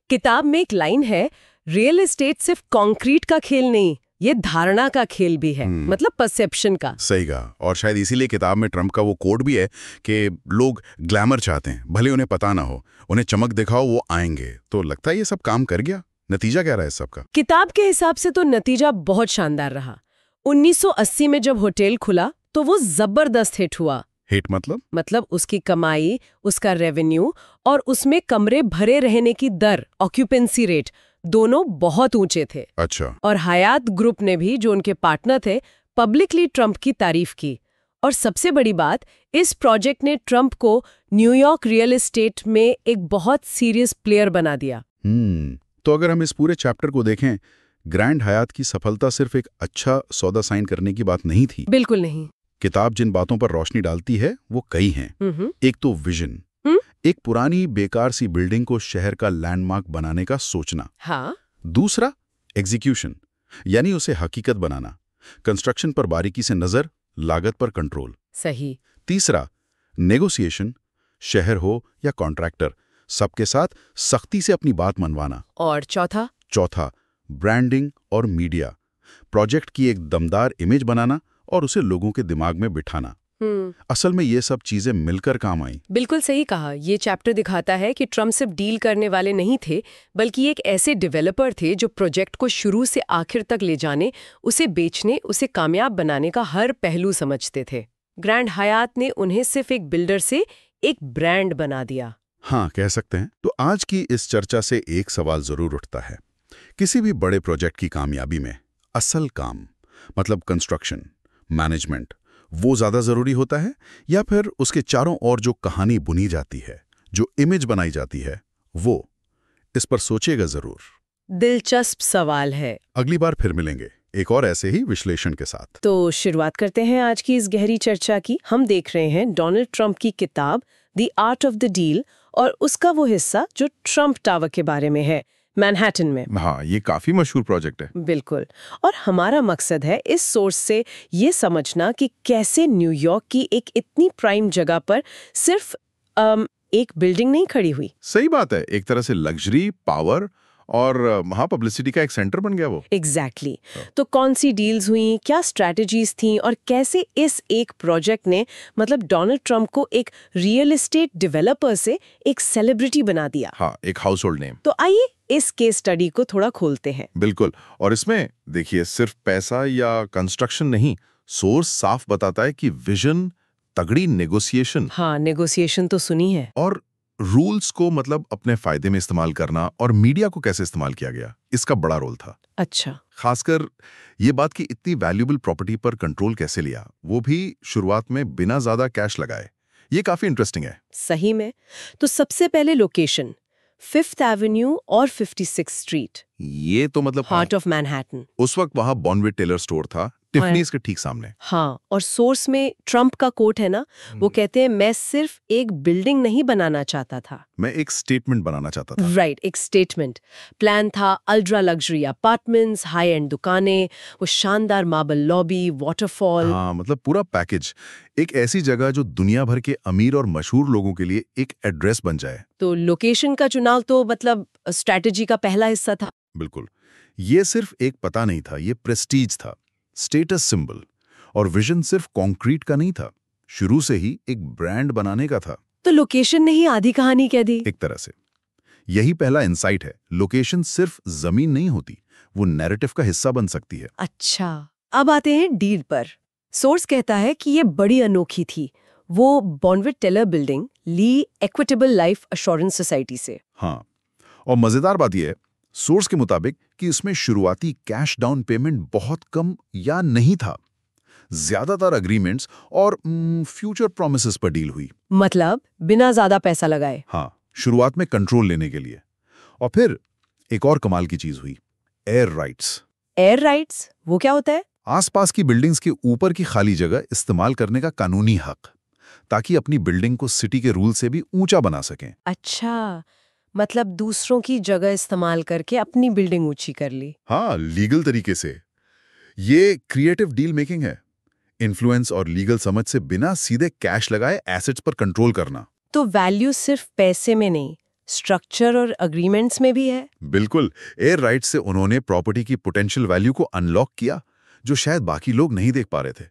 किताब में एक लाइन है, रियल एस्टेट सिर्फ कंक्रीट का खेल नहीं, ये धारणा का खेल भी है। मतलब परसेप्शन का। सही कहा। और शायद इसीलिए किताब में ट्रंप का वो कोड भी है कि लोग ग्लैमर चाहते हैं, भले उन्हें पता ना हो, उन्हें चमक दिखाओ वो आएंगे। तो लगता है ये सब काम कर गया। नतीजा क्या रहा है सबका? किताब के हिसाब से तो नतीजा बहुत शानदार रहा। 1980 में जब होटल खुला तो वो जबरदस्त हिट हुआ। हिट मतलब उसकी कमाई, उसका रेवेन्यू और उसमें कमरे भरे रहने की दर, ऑक्यूपेंसी रेट, दोनों बहुत ऊंचे थे। अच्छा। और हयात ग्रुप ने भी, जो उनके पार्टनर थे, पब्लिकली ट्रंप की तारीफ की। और सबसे बड़ी बात, इस प्रोजेक्ट ने ट्रंप को न्यूयॉर्क रियल एस्टेट में एक बहुत सीरियस प्लेयर बना दिया। तो अगर हम इस पूरे चैप्टर को देखें, ग्रैंड हयात की सफलता सिर्फ एक अच्छा सौदा साइन करने की बात नहीं थी। बिल्कुल नहीं। किताब जिन बातों पर रोशनी डालती है वो कई हैं। एक तो विजन, एक पुरानी बेकार सी बिल्डिंग को शहर का लैंडमार्क बनाने का सोचना। हाँ। दूसरा एग्जीक्यूशन, यानी उसे हकीकत बनाना, कंस्ट्रक्शन पर बारीकी से नजर, लागत पर कंट्रोल। सही। तीसरा नेगोशिएशन, शहर हो या कॉन्ट्रैक्टर, सबके साथ सख्ती से अपनी बात मनवाना। और चौथा ब्रांडिंग और मीडिया, प्रोजेक्ट की एक दमदार इमेज बनाना और उसे लोगों के दिमाग में बिठाना। असल में ये सब चीजें मिलकर काम आई। बिल्कुल सही कहा। ये चैप्टर दिखाता है कि ट्रंप सिर्फ डील करने वाले नहीं थे, बल्कि एक ऐसे डेवलपर थे जो प्रोजेक्ट को शुरू से आखिर तक ले जाने, उसे बेचने, उसे कामयाब बनाने का हर पहलू समझते थे। ग्रैंड हयात ने उन्हें सिर्फ एक बिल्डर से एक ब्रांड बना दिया। हाँ, कह सकते हैं। तो आज की इस चर्चा से एक सवाल जरूर उठता है, किसी भी बड़े प्रोजेक्ट की कामयाबी में असल काम, मतलब कंस्ट्रक्शन, मैनेजमेंट, वो ज्यादा जरूरी होता है, या फिर उसके चारों ओर जो कहानी बुनी जाती है, जो इमेज बनाई जाती है, वो? इस पर सोचिएगा जरूर। दिलचस्प सवाल है। अगली बार फिर मिलेंगे एक और ऐसे ही विश्लेषण के साथ। तो शुरुआत करते हैं आज की इस गहरी चर्चा की। हम देख रहे हैं डोनाल्ड ट्रंप की किताब the art of the deal और उसका वो हिस्सा जो ट्रंप टावर के बारे में है, मैनहट्टन में। हाँ, ये काफी मशहूर प्रोजेक्ट है। बिल्कुल। और हमारा मकसद है इस सोर्स से ये समझना कि कैसे न्यूयॉर्क की एक इतनी प्राइम जगह पर सिर्फ एक बिल्डिंग नहीं खड़ी हुई। सही बात है, एक तरह से लग्जरी, पावर और वहाँ पब्लिसिटी का एक सेंटर बन गया वो। एग्जैक्टली। तो कौन सी डील्स हुई, क्या स्ट्रैटेजीज थी और कैसे इस एक प्रोजेक्ट ने, मतलब डोनाल्ड ट्रंप को एक रियल एस्टेट डेवलपर से एक सेलिब्रिटी बना दिया। हाँ, एक हाउस होल्ड नेम। तो आइए इस केस स्टडी को थोड़ा खोलते हैं। बिल्कुल। और इसमें देखिए, सिर्फ पैसा या कंस्ट्रक्शन नहीं, सोर्स साफ बताता है कि विजन, तगड़ी नेगोशिएशन। हाँ, नेगोशिएशन तो सुनी है। और रूल्स को मतलब अपने फायदे में इस्तेमाल करना, और मीडिया को कैसे इस्तेमाल किया गया, इसका बड़ा रोल था। अच्छा। खासकर ये बात कि इतनी वैल्यूएबल प्रॉपर्टी पर कंट्रोल कैसे लिया, वो भी शुरुआत में बिना ज्यादा कैश लगाए। ये काफी इंटरेस्टिंग है। सही में। तो सबसे पहले लोकेशन, 5th एवेन्यू और 56th स्ट्रीट। ये तो मतलब हार्ट ऑफ मैनहट्टन। उस वक्त वहां बॉनविट टेलर स्टोर था, टिफनीज के ठीक सामने। हाँ, और सोर्स में ट्रम्प का कोट है ना, वो कहते हैं मैं सिर्फ एक बिल्डिंग नहीं बनाना चाहता था, मैं एक स्टेटमेंट बनाना चाहता था। राइट, एक स्टेटमेंट। प्लान था ultra luxury apartments, high and दुकानें, वो शानदार मार्बल लॉबी, वाटरफॉल। हाँ, मतलब पूरा पैकेज। एक ऐसी जगह जो दुनिया भर के अमीर और मशहूर लोगों के लिए एक एड्रेस बन जाए। तो लोकेशन का चुनाव तो मतलब स्ट्रैटेजी का पहला हिस्सा था। बिल्कुल। ये सिर्फ एक पता नहीं था, ये प्रेस्टीज था, स्टेटस सिंबल। और विजन सिर्फ कंक्रीट का नहीं था, शुरू से ही एक ब्रांड बनाने का था। तो लोकेशन ने ही आधी कहानी कह दी एक तरह से यही पहला इंसाइट है, लोकेशन सिर्फ जमीन नहीं होती, वो नैरेटिव का हिस्सा बन सकती है। अच्छा, अब आते हैं डील पर। सोर्स कहता है कि ये बड़ी अनोखी थी, वो बॉन्विट टेलर बिल्डिंग ली इक्विटेबल लाइफ एश्योरेंस सोसाइटी से। हाँ, और मजेदार बात यह है, सोर्स के मुताबिक कि इसमें शुरुआती कैश डाउन पेमेंट बहुत कम या नहीं था। ज्यादातर अग्रीमेंट्स और फ्यूचर प्रोमिसेस पर डील हुई। मतलब बिना ज्यादा पैसा लगाए। हाँ, शुरुआत में कंट्रोल लेने के लिए। और फिर एक और कमाल की चीज हुई, एयर राइट्स। एयर राइट्स वो क्या होता है? आसपास की बिल्डिंग्स के ऊपर की खाली जगह इस्तेमाल करने का कानूनी हक, ताकि अपनी बिल्डिंग को सिटी के रूल से भी ऊंचा बना सकें। अच्छा, मतलब दूसरों की जगह इस्तेमाल करके अपनी बिल्डिंग ऊंची कर ली। हाँ, लीगल तरीके से। ये क्रिएटिव डील मेकिंग है, इन्फ्लुएंस और लीगल समझ से बिना सीधे कैश लगाए एसेट्स पर कंट्रोल करना। तो वैल्यू सिर्फ पैसे में नहीं, स्ट्रक्चर और अग्रीमेंट्स में भी है। बिल्कुल। एयर राइट से उन्होंने प्रॉपर्टी की पोटेंशियल वैल्यू को अनलॉक किया, जो शायद बाकी लोग नहीं देख पा रहे थे।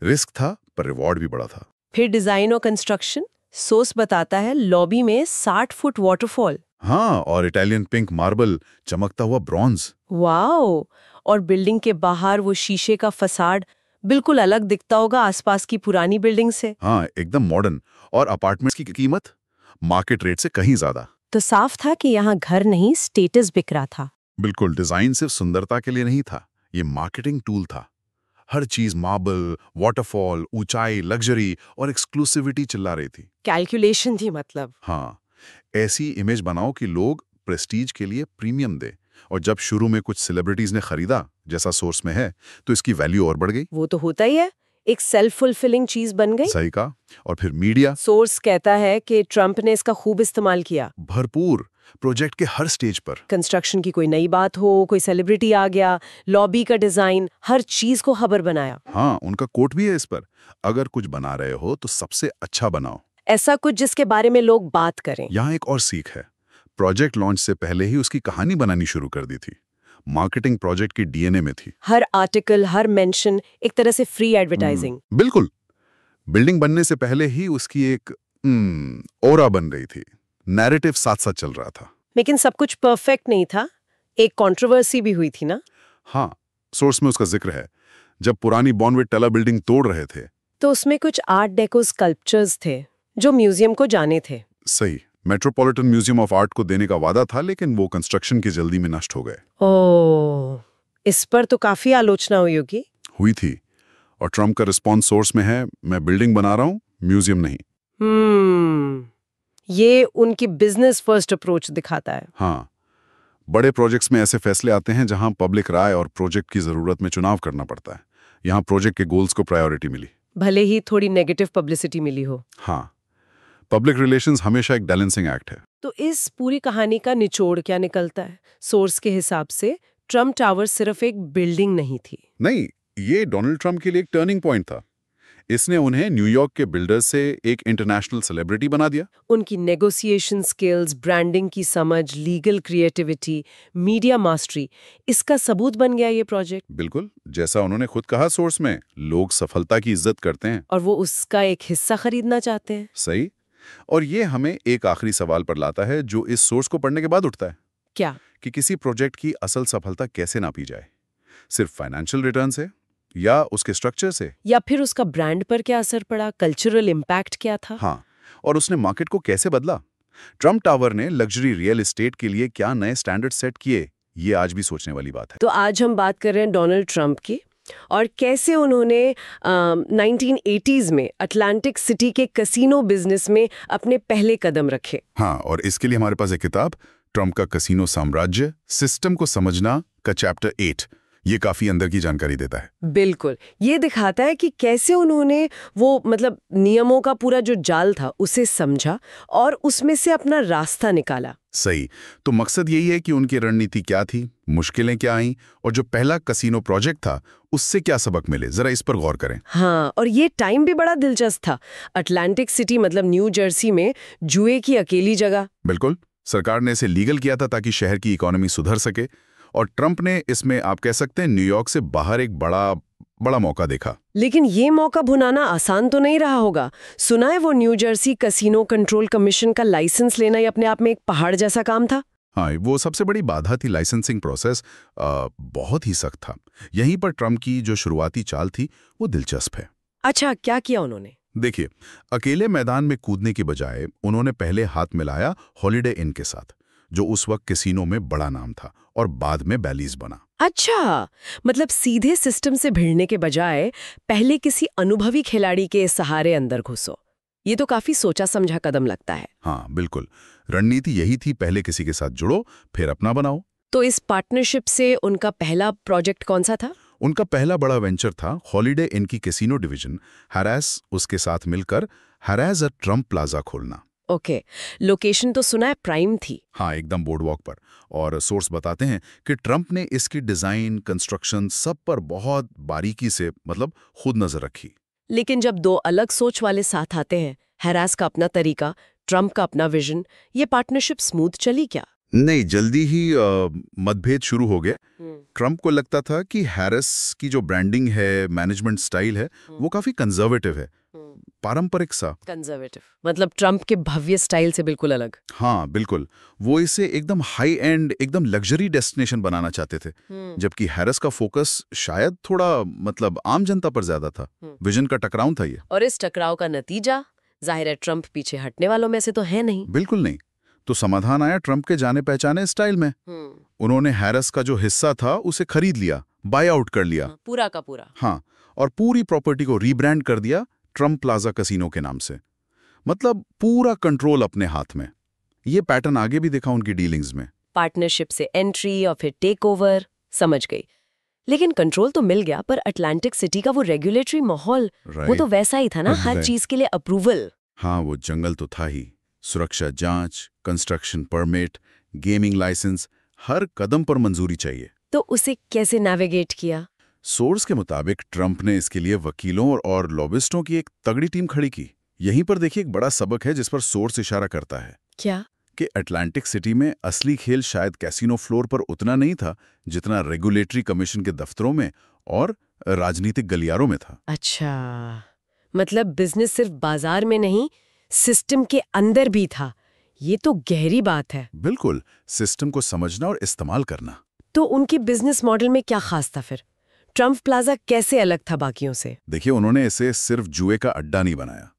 रिस्क था पर रिवॉर्ड भी बड़ा था। फिर डिजाइन और कंस्ट्रक्शन। सोर्स बताता है लॉबी में 60 फुट वाटरफॉल। हाँ, और इटालियन पिंक मार्बल, चमकता हुआ ब्रॉन्ज। वाओ, और बिल्डिंग के बाहर वो शीशे का फसाड बिल्कुल अलग दिखता होगा आसपास की पुरानी बिल्डिंग से। हाँ, एकदम मॉडर्न। और अपार्टमेंट्स की कीमत मार्केट रेट से कहीं ज्यादा। तो साफ था कि यहाँ घर नहीं, स्टेटस बिक रहा था। बिल्कुल, डिजाइन सिर्फ सुंदरता के लिए नहीं था, ये मार्केटिंग टूल था। हर चीज मार्बल, वाटरफॉल, ऊंचाई, लग्जरी और एक्सक्लूसिविटी चिल्ला रही थी। कैलकुलेशन थी मतलब। हाँ, ऐसी इमेज बनाओ कि लोग प्रेस्टीज के लिए प्रीमियम दे। और जब शुरू में कुछ सेलिब्रिटीज ने खरीदा, जैसा सोर्स में है, तो इसकी वैल्यू और बढ़ गई। वो तो होता ही है, एक सेल्फ फुलफिलिंग चीज बन गई। सही कहा। और फिर मीडिया। सोर्स कहता है कि ट्रंप ने इसका खूब इस्तेमाल किया। भरपूर, प्रोजेक्ट के हर स्टेज पर। कंस्ट्रक्शन की कोई नई बात हो, कोई सेलिब्रिटी आ गया, लॉबी का डिजाइन, हर चीज को खबर बनाया। हाँ, उनका कोट भी है इस पर, अगर कुछ बना रहे हो तो सबसे अच्छा बनाओ। ऐसा कुछ जिसके बारे में लोग बात करें। यहाँ एक और सीख है, प्रोजेक्ट लॉन्च से पहले ही उसकी कहानी बनानी शुरू कर दी थी। मार्केटिंग प्रोजेक्ट की डीएनए में थी। हर आर्टिकल, हर मेंशन एक तरह से फ्री एडवर्टाइजिंग। बिल्कुल। बिल्डिंग बनने से पहले ही उसकी एक ओरा बन रही थी, नैरेटिव साथ साथ चल रहा था। लेकिन सब कुछ परफेक्ट नहीं था, एक कंट्रोवर्सी भी हुई थी ना। हाँ, सोर्स में उसका जिक्र है। जब पुरानी बॉन्विट टेलर बिल्डिंग तोड़ रहे थे, तो उसमें कुछ आर्ट डेको स्कल्पचर्स थे जो म्यूजियम को जाने थे। सही, मेट्रोपॉलिटन म्यूजियम ऑफ आर्ट को देने का वादा था, लेकिन वो कंस्ट्रक्शन की जल्दी में नष्ट हो गए। ओह, इस पर तो काफी आलोचना हुई होगी। हुई थी। और ट्रंप का रिस्पॉन्स सोर्स में है, मैं बिल्डिंग बना रहा हूं, म्यूजियम नहीं। ये उनकी बिजनेस फर्स्ट अप्रोच दिखाता है। हाँ, बड़े प्रोजेक्ट्स में ऐसे फैसले आते हैं जहां पब्लिक राय और प्रोजेक्ट की जरूरत में चुनाव करना पड़ता है। यहाँ प्रोजेक्ट के गोल्स को प्रायोरिटी मिली, भले ही थोड़ी नेगेटिव पब्लिसिटी मिली हो। हाँ, पब्लिक रिलेशंस हमेशा एक बैलेंसिंग एक्ट है। तो इस पूरी कहानी का निचोड़ क्या निकलता है? सोर्स के हिसाब से ट्रम्प टावर सिर्फ एक बिल्डिंग नहीं थी। नहीं, ये डोनाल्ड ट्रंप के लिए एक टर्निंग पॉइंट था। इसने उन्हें न्यूयॉर्क के बिल्डर्स से एक इंटरनेशनल सेलिब्रिटी बना दिया। उनकी नेगोशिएशन स्किल्स, ब्रांडिंग की समझ, लीगल क्रिएटिविटी, मीडिया मास्टरी, इसका सबूत बन गया ये प्रोजेक्ट। बिल्कुल, जैसा उन्होंने खुद कहा सोर्स में, लोग सफलता की इज्जत करते हैं और वो उसका एक हिस्सा खरीदना चाहते हैं। सही। और ये हमें एक आखिरी सवाल पर लाता है जो इस सोर्स को पढ़ने के बाद उठता है। क्या? कि किसी प्रोजेक्ट की असल सफलता कैसे नापी जाए? सिर्फ फाइनेंशियल रिटर्न से, या उसके स्ट्रक्चर से, या फिर उसका ब्रांड पर क्या असर पड़ा, कल्चरल इम्पैक्ट क्या था? हाँ, और उसने मार्केट को कैसे बदला? ट्रंप टावर ने लग्जरी रियल एस्टेट के लिए क्या नए स्टैंडर्ड सेट किए? ये आज भी सोचने वाली बात है। तो आज हम बात कर रहे हैं डोनाल्ड ट्रंप की, और कैसे उन्होंने 1980s में अटलांटिक सिटी के कसिनो बिजनेस में अपने पहले कदम रखे। हाँ, और इसके लिए हमारे पास एक किताब, ट्रंप का कसिनो साम्राज्य, सिस्टम को समझना का चैप्टर 8, ये काफी अंदर की जानकारी देता है। बिल्कुल, ये दिखाता है कि कैसे उन्होंने वो नियमों का पूरा जो जाल था उसे समझा और उसमें से अपना रास्ता निकाला। सही। तो मकसद यही है कि उनकी रणनीति क्या थी, मुश्किलें क्या आईं, और जो पहला कसीनो प्रोजेक्ट था उससे क्या सबक मिले, जरा इस पर गौर करें। हाँ, और ये टाइम भी बड़ा दिलचस्प था। अटलांटिक सिटी न्यू जर्सी में जुए की अकेली जगह। बिल्कुल, सरकार ने इसे लीगल किया था ताकि शहर की इकोनॉमी सुधर सके, और ट्रंप ने इसमें आप कह सकते हैं न्यूयॉर्क से बाहर एक बड़ा मौका देखा। लेकिन ये मौका भुनाना आसान तो नहीं रहा होगा। सुना है वो new Jersey casino control commission का लाइसेंस लेना ही अपने आप में एक पहाड़ जैसा काम था। हाँ, वो सबसे बड़ी बाधा थी। लाइसेंसिंग प्रोसेस बहुत ही सख्त था। यहीं पर ट्रंप की जो शुरुआती चाल थी वो दिलचस्प है। अच्छा, क्या किया उन्होंने? देखिए, अकेले मैदान में कूदने की बजाय उन्होंने पहले हाथ मिलाया हॉलिडे इन के साथ, जो उस वक्त कैसीनो में बड़ा नाम था और बाद में बैलीज बना। अच्छा, सीधे सिस्टम से भिड़ने के बजाय पहले किसी अनुभवी खिलाड़ी के सहारे अंदर घुसो। ये तो काफी सोचा समझा कदम लगता है। हाँ बिल्कुल, रणनीति यही थी, पहले किसी के साथ जुड़ो फिर अपना बनाओ। तो इस पार्टनरशिप से उनका पहला प्रोजेक्ट कौन सा था? उनका पहला बड़ा वेंचर था हॉलिडे इन की कैसीनो डिवीजन हैरास, उसके साथ मिलकर हैरास एट ट्रंप प्लाजा खोलना। ओके, लोकेशन तो सुना है प्राइम थी। हाँ, एकदम बोर्डवॉक पर। और सोर्स बताते हैं कि ट्रंप ने इसकी डिजाइन, कंस्ट्रक्शन सब पर बहुत बारीकी से खुद नजर रखी। लेकिन जब दो अलग सोच वाले साथ आते हैं, हैरास का अपना तरीका, ट्रंप का अपना विजन, ये पार्टनरशिप स्मूथ चली क्या? नहीं, जल्दी ही मतभेद शुरू हो गए। ट्रंप को लगता था कि हैरिस की जो ब्रांडिंग है, मैनेजमेंट स्टाइल है, वो काफी कंजर्वेटिव है, पारंपरिक सा। कंजर्वेटिव ट्रंप के भव्य स्टाइल से बिल्कुल अलग। हाँ बिल्कुल, वो इसे एकदम हाई एंड, एकदम लग्जरी डेस्टिनेशन बनाना चाहते थे, जबकि हैरिस का फोकस शायद थोड़ा आम जनता पर ज्यादा था। विजन का टकराव था ये। और इस टकराव का नतीजा जाहिर है ट्रंप पीछे हटने वालों में से तो है नहीं। बिल्कुल नहीं। तो समाधान आया ट्रंप के जाने पहचाने स्टाइल में। उन्होंने हैरिस का जो हिस्सा था उसे खरीद लिया, बाय आउट कर लिया, पूरा का पूरा। हाँ, और पूरी प्रॉपर्टी को रीब्रांड कर दिया ट्रंप प्लाजा कैसीनो के नाम से। पूरा कंट्रोल अपने हाथ में। ये पैटर्न आगे भी देखा उनकी डीलिंग्स में। पार्टनरशिप से एंट्री और फिर टेक ओवर, समझ गई। लेकिन कंट्रोल तो मिल गया, पर अटलांटिक सिटी का वो रेगुलेटरी माहौल, वो तो वैसा ही था ना, हर चीज के लिए अप्रूवल। हाँ, वो जंगल तो था ही। सुरक्षा जांच, कंस्ट्रक्शन परमिट, गेमिंग लाइसेंस, हर कदम पर मंजूरी चाहिए। तो उसे कैसे नेविगेट किया? सोर्स के मुताबिक ट्रंप ने इसके लिए वकीलों और लॉबिस्टों की एक तगड़ी टीम खड़ी की। यहीं पर देखिए एक बड़ा सबक है जिस पर सोर्स इशारा करता है। क्या? कि अटलांटिक सिटी में असली खेल शायद कैसीनो फ्लोर पर उतना नहीं था जितना रेगुलेटरी कमीशन के दफ्तरों में और राजनीतिक गलियारों में था। अच्छा, बिजनेस सिर्फ बाजार में नहीं, सिस्टम के अंदर भी था। ये तो गहरी बात है। बिल्कुल, सिस्टम को समझना और इस्तेमाल करना। तो उनके बिजनेस मॉडल में क्या खास था फिर? ट्रंप प्लाजा कैसे अलग था बाकियों से? देखिए, उन्होंने इसे सिर्फ जुए का अड्डा नहीं बनाया।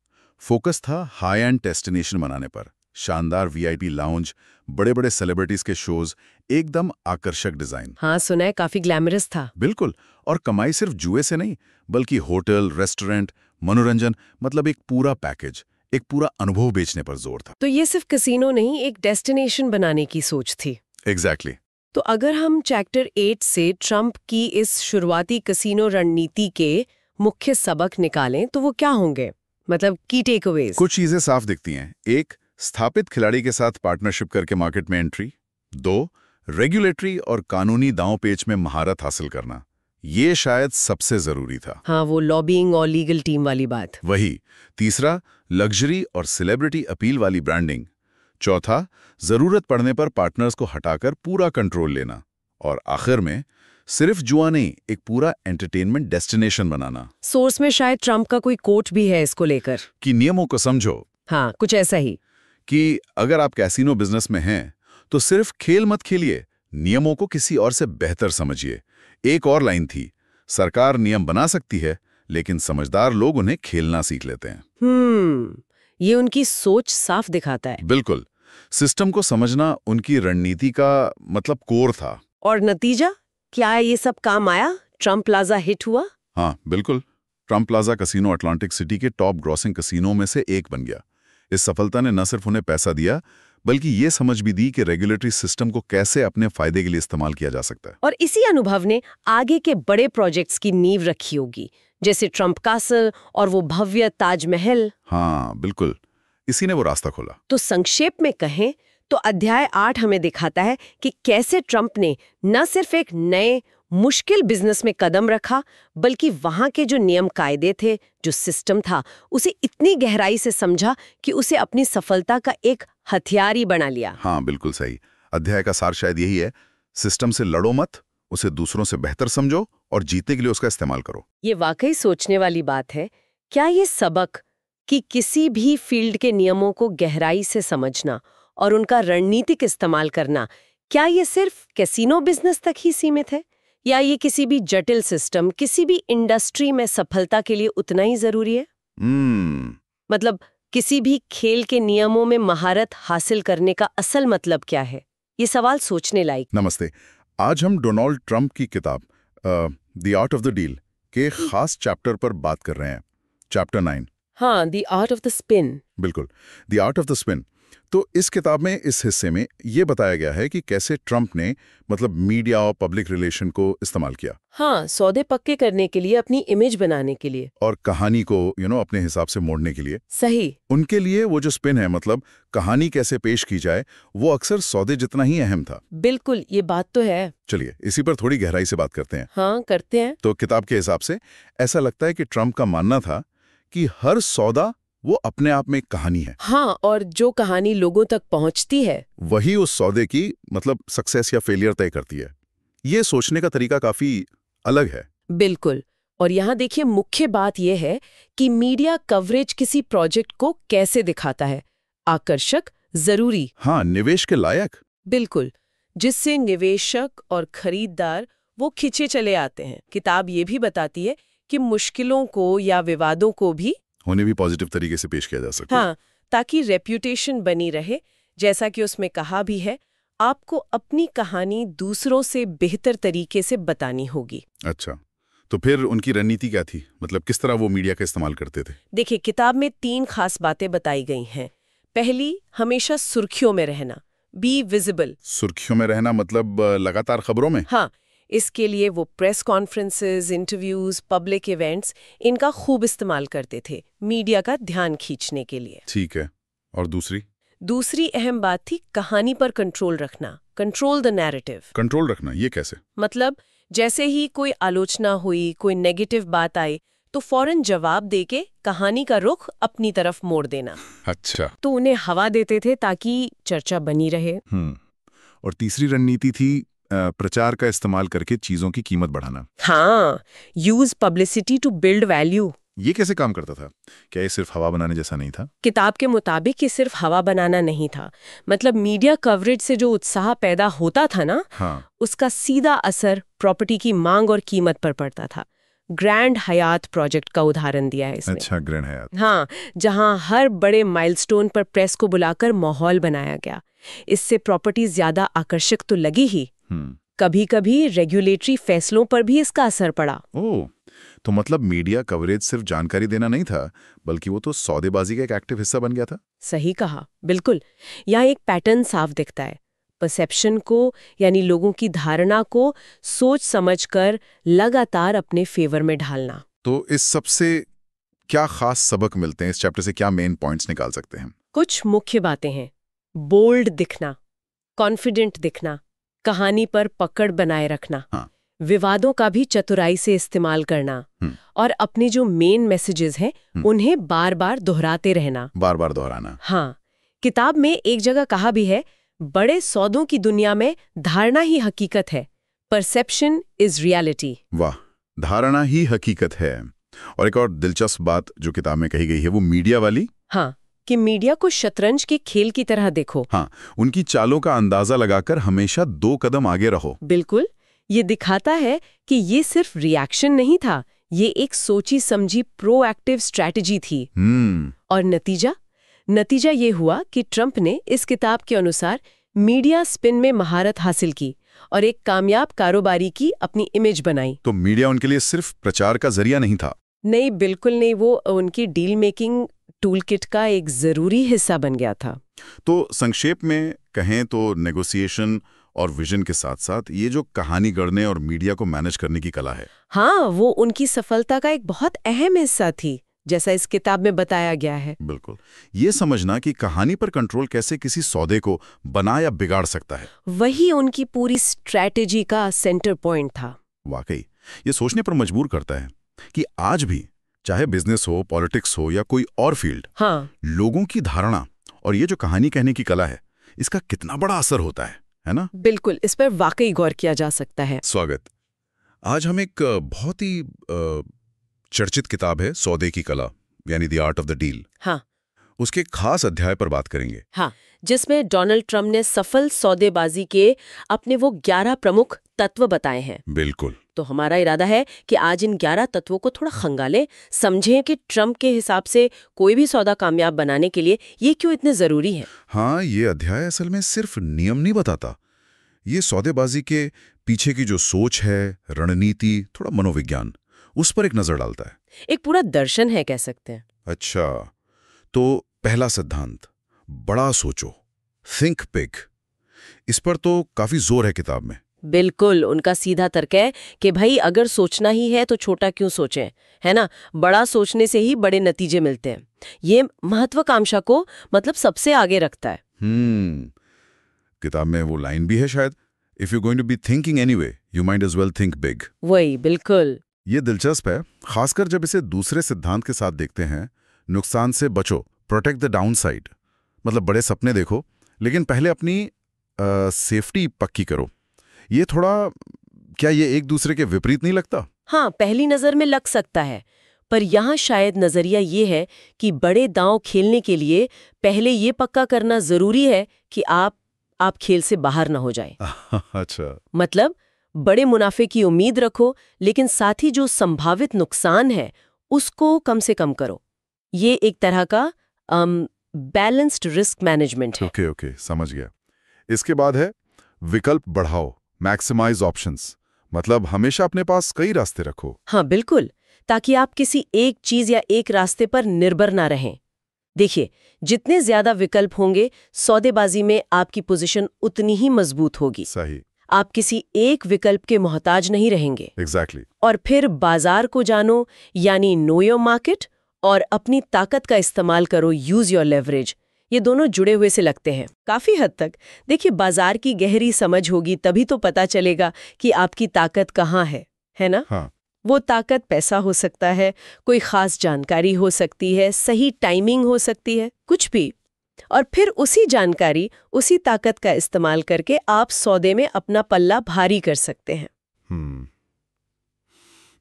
फोकस था हाई एंड डेस्टिनेशन बनाने पर। शानदार वीआईपी लाउंज, बड़े बड़े सेलिब्रिटीज के शोज, एकदम आकर्षक डिजाइन। हाँ, सुना है काफी ग्लैमरस था। बिल्कुल, और कमाई सिर्फ जुए से नहीं, बल्कि होटल, रेस्टोरेंट, मनोरंजन, एक पूरा पैकेज, एक पूरा अनुभव बेचने पर जोर था। तो ये सिर्फ कैसीनो नहीं, एक डेस्टिनेशन बनाने की सोच थी। एग्जैक्टली। तो अगर हम चैप्टर 8 से ट्रंप की इस शुरुआती कैसीनो रणनीति के मुख्य सबक निकालें तो वो क्या होंगे? की टेकअवेज। कुछ चीजें साफ दिखती हैं। 1, स्थापित खिलाड़ी के साथ पार्टनरशिप करके मार्केट में एंट्री। 2, रेगुलेटरी और कानूनी दांव पेच में महारत हासिल करना। ये शायद सबसे जरूरी था। हाँ, वो लॉबिंग और लीगल टीम वाली बात। वही। 3, लग्जरी और सेलिब्रिटी अपील वाली ब्रांडिंग। 4, जरूरत पड़ने पर पार्टनर्स को हटाकर पूरा कंट्रोल लेना। और आखिर में सिर्फ जुआ नहीं, एक पूरा एंटरटेनमेंट डेस्टिनेशन बनाना। सोर्स में शायद ट्रंप का कोई कोट भी है इसको लेकर कि नियमों को समझो। हाँ, कुछ ऐसा ही कि अगर आप कैसीनो बिजनेस में हैं तो सिर्फ खेल मत खेलिए, नियमों को किसी और से बेहतर समझिए। एक और लाइन थी, सरकार नियम बना सकती है लेकिन समझदार लोग उन्हें खेलना सीख लेते हैं। ये उनकी सोच साफ दिखाता है। बिल्कुल, सिस्टम को समझना उनकी रणनीति का कोर था। और नतीजा क्या? ये सब काम आया? ट्रंप प्लाजा हिट हुआ? हाँ बिल्कुल, Trump plaza casino Atlantic city के टॉप ग्रॉसिंग कैसीनो में से एक बन गया। इस सफलता ने न सिर्फ उन्हें पैसा दिया, बल्कि ये समझ भी दी कि रेगुलेटरी सिस्टम को कैसे अपने फायदे के लिए इस्तेमाल किया जा सकता है। और इसी अनुभव ने आगे के बड़े प्रोजेक्ट्स की नींव रखी होगी, जैसे ट्रम्प कासल और वो भव्य ताजमहल। हाँ बिल्कुल, इसी ने वो रास्ता खोला। तो संक्षेप में कहें तो अध्याय 8 हमें दिखाता है कि कैसे ट्रम्प ने न सिर्फ एक नए मुश्किल बिजनेस में कदम रखा, बल्कि वहां के जो नियम कायदे थे, जो सिस्टम था, उसे इतनी गहराई से समझा कि उसे अपनी सफलता का एक हथियार ही बना लिया। हाँ बिल्कुल सही। अध्याय का सार शायद यही है, सिस्टम से लड़ो मत, उसे दूसरों से बेहतर समझो और जीतने के लिए उसका इस्तेमाल करो। ये वाकई सोचने वाली बात है। क्या ये सबक कि किसी भी फील्ड के नियमों को गहराई से समझना और उनका रणनीतिक इस्तेमाल करना, क्या ये सिर्फ कैसीनो बिजनेस तक ही सीमित है, या ये किसी भी जटिल सिस्टम, किसी भी इंडस्ट्री में सफलता के लिए उतना ही जरूरी है? मतलब किसी भी खेल के नियमों में महारत हासिल करने का असल मतलब क्या है? ये सवाल सोचने लायक। नमस्ते। आज हम डोनाल्ड ट्रंप की किताब the art of the deal के खास चैप्टर पर बात कर रहे हैं, चैप्टर 9। हाँ, the art of the spin. बिल्कुल, the art of the spin. तो इस किताब में इस हिस्से में ये बताया गया है कि कैसे ट्रंप ने मतलब मीडिया और पब्लिक रिलेशन को इस्तेमाल किया। हाँ, सौदे पक्के करने के लिए, अपनी इमेज बनाने के लिए और कहानी को अपने हिसाब से मोड़ने के लिए। सही। उनके लिए वो जो स्पिन है, मतलब कहानी कैसे पेश की जाए, वो अक्सर सौदे जितना ही अहम था। बिल्कुल, ये बात तो है। चलिए इसी पर थोड़ी गहराई से बात करते हैं। हाँ, करते हैं। तो किताब के हिसाब से ऐसा लगता है कि ट्रंप का मानना था कि हर सौदा वो अपने आप में एक कहानी है। हाँ, और जो कहानी लोगों तक पहुंचती है वही उस सौदे की मतलब सक्सेस या फेलियर तय करती है। ये सोचने का तरीका काफी अलग है। बिल्कुल। और यहाँ देखिए, मुख्य बात यह है कि मीडिया कवरेज किसी प्रोजेक्ट को कैसे दिखाता है। आकर्षक, जरूरी, हाँ, निवेश के लायक। बिल्कुल, जिससे निवेशक और खरीदार वो खिंचे चले आते हैं। किताब ये भी बताती है कि मुश्किलों को या विवादों को भी उन्हें भी पॉजिटिव तरीके से पेश किया जा सकता है। हाँ, ताकि रेप्यूटेशन बनी रहे। जैसा कि उसमें कहा भी है, आपको अपनी कहानी दूसरों से बेहतर तरीके से बतानी होगी। अच्छा, तो फिर उनकी रणनीति क्या थी? मतलब किस तरह वो मीडिया का इस्तेमाल करते थे? देखिए, किताब में 3 खास बातें बताई गई हैं। पहली, हमेशा सुर्खियों में रहना, बी विजिबल। सुर्खियों में रहना मतलब लगातार खबरों में? हाँ, इसके लिए वो press conferences, interviews, public events, इनका खूब इस्तेमाल करते थे मीडिया का ध्यान खींचने के लिए। ठीक है। और दूसरी अहम बात थी कहानी पर कंट्रोल रखना, कंट्रोल द नैरेटिव। कंट्रोल रखना, ये कैसे? मतलब जैसे ही कोई आलोचना हुई, कोई नेगेटिव बात आई, तो फौरन जवाब देके कहानी का रुख अपनी तरफ मोड़ देना। अच्छा। तो उन्हें हवा देते थे ताकि चर्चा बनी रहे। और तीसरी रणनीति थी प्रचार का इस्तेमाल करके चीजों की कीमत बढ़ाना। हाँ, use publicity to build value. ये कैसे काम करता था? क्या ये सिर्फ हवा बनाने जैसा नहीं था? किताब के मुताबिक ये सिर्फ हवा बनाना नहीं था। मतलब मीडिया कवरेज से जो उत्साह पैदा होता था ना, हाँ, उसका सीधा असर प्रॉपर्टी की मांग और कीमत पर पड़ता था। ग्रैंड हयात प्रोजेक्ट का उदाहरण दिया है इसमें। अच्छा, ग्रैंड हयात। हाँ, जहां हर बड़े माइलस्टोन पर प्रेस को बुलाकर माहौल बनाया गया। इससे प्रॉपर्टी ज्यादा आकर्षक तो लगी ही, कभी-कभी रेगुलेटरी फैसलों पर भी इसका असर पड़ा। ओह, तो मतलब मीडिया कवरेज सिर्फ जानकारी देना नहीं था, बल्कि वो तो सौदेबाजी का एक एक्टिव हिस्सा बन गया था। सही कहा, बिल्कुल। यहाँ एक पैटर्न साफ दिखता है। परसेप्शन को, यानी लोगों की धारणा को सोच समझकर लगातार अपने फेवर में ढालना। तो इस सब से क्या खास सबक मिलते हैं? इस चैप्टर से क्या मेन पॉइंट्स निकाल सकते हैं? कुछ मुख्य बातें हैं। बोल्ड दिखना, कॉन्फिडेंट दिखना, कहानी पर पकड़ बनाए रखना, हाँ, विवादों का भी चतुराई से इस्तेमाल करना, और अपने जो मेन मैसेजेस हैं उन्हें बार बार दोहराते रहना। बार बार दोहराना। हाँ, किताब में एक जगह कहा भी है, बड़े सौदों की दुनिया में धारणा ही हकीकत है, परसेप्शन इज रियलिटी। वाह, धारणा ही हकीकत है। और एक और दिलचस्प बात जो किताब में कही गई है, वो मीडिया वाली। हाँ, कि मीडिया को शतरंज के खेल की तरह देखो। हाँ, उनकी चालों का अंदाजा लगाकर हमेशा 2 कदम आगे रहो। बिल्कुल, ये दिखाता है कि ये सिर्फ रिएक्शन नहीं था, ये एक सोची समझी प्रोएक्टिव स्ट्रैटेजी थी। और नतीजा ये हुआ कि ट्रंप ने इस किताब के अनुसार मीडिया स्पिन में महारत हासिल की और एक कामयाब कारोबारी की अपनी इमेज बनाई। तो मीडिया उनके लिए सिर्फ प्रचार का जरिया नहीं था? नहीं, बिल्कुल नहीं। वो उनकी डील मेकिंग टूलकिट का एक जरूरी हिस्सा बन गया था। तो संक्षेप में कहें तो नेगोशिएशन और विजन के साथ साथ ये जो कहानी गढ़ने और मीडिया को मैनेज करने की कला है, हाँ, वो उनकी सफलता का एक बहुत अहम हिस्सा थी, जैसा इस किताब में बताया गया है। बिल्कुल। ये समझना कि कहानी पर कंट्रोल कैसे किसी सौदे को बना या बिगाड़ सकता है, वही उनकी पूरी स्ट्रैटेजी का सेंटर पॉइंट था। वाकई ये सोचने पर मजबूर करता है कि आज भी चाहे बिजनेस हो, पॉलिटिक्स हो या कोई और फील्ड, हाँ, लोगों की धारणा और ये जो कहानी कहने की कला है, इसका कितना बड़ा असर होता है ना? बिल्कुल, इस पर वाकई गौर किया जा सकता है। स्वागत। आज हम एक बहुत ही चर्चित किताब है सौदे की कला, यानी the art of the deal. हाँ, उसके एक खास अध्याय पर बात करेंगे। हाँ, जिसमें डोनाल्ड ट्रंप ने सफल सौदेबाजी के अपने वो 11 प्रमुख तत्व बताए हैं। बिल्कुल। तो हमारा इरादा है कि आज इन 11 तत्वों को थोड़ा खंगालें, समझें कि ट्रंप के हिसाब से कोई भी सौदा कामयाब बनाने के लिए ये क्यों इतने जरूरी है। हाँ, ये अध्याय असल में सिर्फ नियम नहीं बताता, ये सौदेबाजी के पीछे की जो सोच है, रणनीति, थोड़ा मनोविज्ञान, उस पर एक नजर डालता है। एक पूरा दर्शन है, कह सकते हैं। अच्छा, तो पहला सिद्धांत, बड़ा सोचो, थिंक बिग। इस पर तो काफी जोर है किताब में। बिल्कुल, उनका सीधा तर्क है कि भाई अगर सोचना ही है तो छोटा क्यों सोचें, है ना? बड़ा सोचने से ही बड़े नतीजे मिलते हैं। ये महत्वाकांक्षा को मतलब सबसे आगे रखता है। किताब में वो लाइन भी है शायद, if you going to be thinking anyway you might as well think big. वही, बिल्कुल। ये दिलचस्प है, खासकर जब इसे दूसरे सिद्धांत के साथ देखते हैं, नुकसान से बचो, प्रोटेक्ट द डाउनसाइड। मतलब बड़े सपने देखो, लेकिन पहले अपनी सेफ्टी पक्की करो। ये थोड़ा, क्या ये एक दूसरे के विपरीत नहीं लगता? हाँ, पहली नजर में लग सकता है, पर यहाँ शायद नजरिया ये है कि बड़े दांव खेलने के लिए पहले ये पक्का करना जरूरी है कि आप खेल से बाहर ना हो जाए। अच्छा, मतलब बड़े मुनाफे की उम्मीद रखो, लेकिन साथ ही जो संभावित नुकसान है उसको कम से कम करो। ये एक तरह का बैलेंस्ड रिस्क मैनेजमेंट है। ओके, समझ गया। इसके बाद है विकल्प बढ़ाओ, मैक्सिमाइज ऑप्शंस। मतलब हमेशा अपने पास कई रास्ते रखो। हाँ, बिल्कुल, ताकि आप किसी एक चीज या एक रास्ते पर निर्भर ना रहें। देखिए, जितने ज्यादा विकल्प होंगे, सौदेबाजी में आपकी पोजीशन उतनी ही मजबूत होगी। सही। आप किसी एक विकल्प के मोहताज नहीं रहेंगे। एग्जैक्टली। और फिर बाजार को जानो, यानी नो योर मार्केट, और अपनी ताकत का इस्तेमाल करो, यूज योर लेवरेज। ये दोनों जुड़े हुए से लगते हैं काफी हद तक। देखिए, बाजार की गहरी समझ होगी तभी तो पता चलेगा कि आपकी ताकत कहाँ है ना? हाँ। वो ताकत पैसा हो सकता है, कोई खास जानकारी हो सकती है, सही टाइमिंग हो सकती है, कुछ भी। और फिर उसी जानकारी, उसी ताकत का इस्तेमाल करके आप सौदे में अपना पल्ला भारी कर सकते हैं।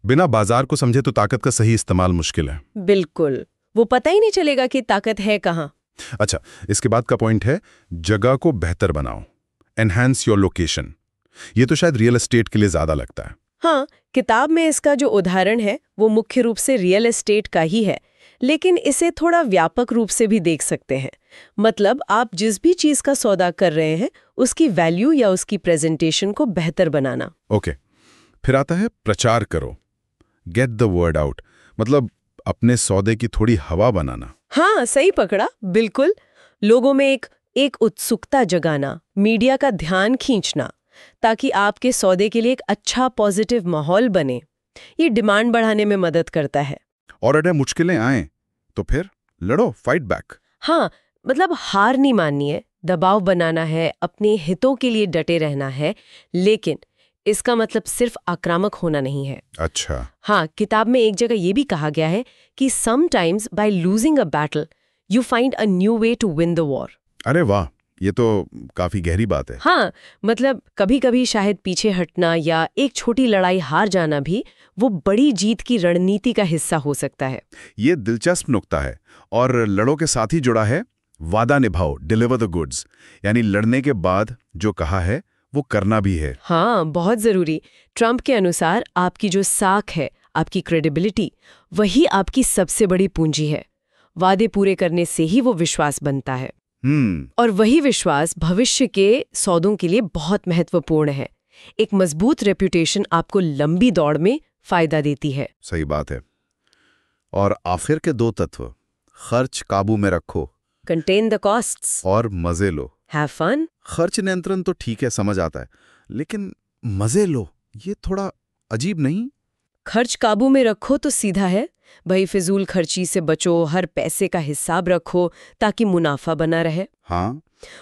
बिना बाजार को समझे तो ताकत का सही इस्तेमाल मुश्किल है। बिल्कुल, वो पता ही नहीं चलेगा कि ताकत है कहाँ। अच्छा, इसके बाद का पॉइंट है जगह को बेहतर बनाओ, एनहांस योर लोकेशन। ये तो शायद रियल एस्टेट के लिए ज्यादा लगता है। हाँ, किताब में इसका जो उदाहरण है वो मुख्य रूप से रियल एस्टेट का ही है, लेकिन इसे थोड़ा व्यापक रूप से भी देख सकते हैं। मतलब आप जिस भी चीज का सौदा कर रहे हैं उसकी वैल्यू या उसकी प्रेजेंटेशन को बेहतर बनाना। ओके, फिर आता है प्रचार करो, गेट द वर्ड आउट। मतलब अपने सौदे की थोड़ी हवा बनाना। हाँ, सही पकड़ा, बिल्कुल। लोगों में एक उत्सुकता जगाना, मीडिया का ध्यान खींचना, ताकि आपके सौदे के लिए एक अच्छा पॉजिटिव माहौल बने। ये डिमांड बढ़ाने में मदद करता है। और अगर मुश्किलें आएं तो फिर लड़ो, फाइट बैक। हाँ, मतलब हार नहीं माननी है, दबाव बनाना है, अपने हितों के लिए डटे रहना है, लेकिन इसका मतलब सिर्फ आक्रामक होना नहीं है। अच्छा। हाँ, किताब में एक जगह ये भी कहा गया है कि sometimes by losing a battle you find a new way to win the war. अरे वाह, ये तो काफी गहरी बात है। हाँ, मतलब कभी-कभी शायद पीछे हटना या एक छोटी लड़ाई हार जाना भी वो बड़ी जीत की रणनीति का हिस्सा हो सकता है। ये दिलचस्प नुक्ता है। और लड़ों के साथ ही जुड़ा है वादा निभाओ, डिलीवर द गुड्स। यानी लड़ने के बाद जो कहा है वो करना भी है। हाँ, बहुत जरूरी। ट्रंप के अनुसार आपकी जो साख है, आपकी क्रेडिबिलिटी, वही आपकी सबसे बड़ी पूंजी है। वादे पूरे करने से ही वो विश्वास बनता है। और वही विश्वास भविष्य के सौदों के लिए बहुत महत्वपूर्ण है। एक मजबूत रेप्यूटेशन आपको लंबी दौड़ में फायदा देती है। सही बात है। और आखिर के दो तत्व, खर्च काबू में रखो, कंटेन द कॉस्ट्स और मजे लो। Have fun. खर्च नियंत्रण तो ठीक है, समझ आता है, लेकिन मजे लो, ये थोड़ा अजीब नहीं? खर्च काबू में रखो तो सीधा है, भाई फिजूल खर्ची से बचो, हर पैसे का हिसाब रखो ताकि मुनाफा बना रहे। हाँ,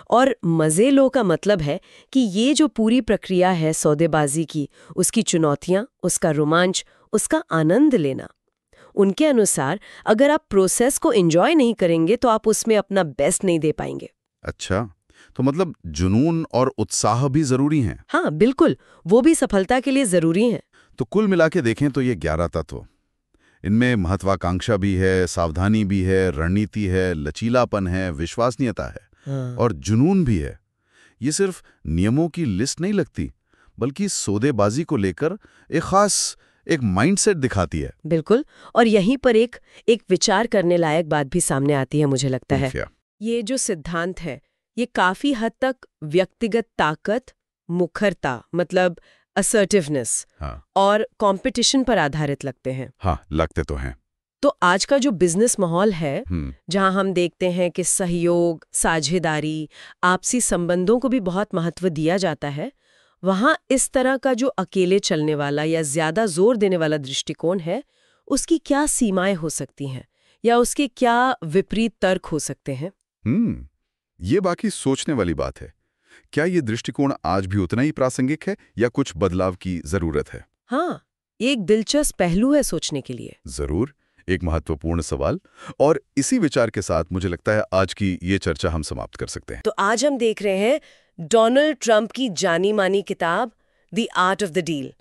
और मजे लो का मतलब है कि ये जो पूरी प्रक्रिया है सौदेबाजी की, उसकी चुनौतियां, उसका रोमांच, उसका आनंद लेना। उनके अनुसार अगर आप प्रोसेस को एंजॉय नहीं करेंगे तो आप उसमें अपना बेस्ट नहीं दे पाएंगे। अच्छा, तो मतलब जुनून और उत्साह भी जरूरी हैं। हाँ बिल्कुल, वो भी सफलता के लिए जरूरी हैं। तो कुल मिला के देखें तो ये 11 तत्व, इनमें महत्वाकांक्षा भी है, सावधानी भी है, रणनीति है, लचीलापन है, विश्वसनीयता है, हाँ। और जुनून भी है। ये सिर्फ नियमों की लिस्ट नहीं लगती, बल्कि सौदेबाजी को लेकर एक माइंडसेट दिखाती है। बिल्कुल, और यहीं पर एक विचार करने लायक बात भी सामने आती है मुझे लगता है। क्या? ये जो सिद्धांत है, ये काफी हद तक व्यक्तिगत ताकत, मुखरता मतलब असर्टिवनेस, हाँ, और कंपटीशन पर आधारित लगते हैं। हाँ, लगते तो हैं। तो आज का जो बिजनेस माहौल है, हम्म, जहां हम देखते हैं कि सहयोग, साझेदारी, आपसी संबंधों को भी बहुत महत्व दिया जाता है, वहां इस तरह का जो अकेले चलने वाला या ज्यादा जोर देने वाला दृष्टिकोण है, उसकी क्या सीमाएं हो सकती हैं या उसके क्या विपरीत तर्क हो सकते हैं? ये बाकी सोचने वाली बात है। क्या ये दृष्टिकोण आज भी उतना ही प्रासंगिक है या कुछ बदलाव की जरूरत है? हाँ, एक दिलचस्प पहलू है सोचने के लिए। जरूर, एक महत्वपूर्ण सवाल। और इसी विचार के साथ मुझे लगता है आज की ये चर्चा हम समाप्त कर सकते हैं। तो आज हम देख रहे हैं डोनाल्ड ट्रंप की जानी मानी किताब the art of the deal,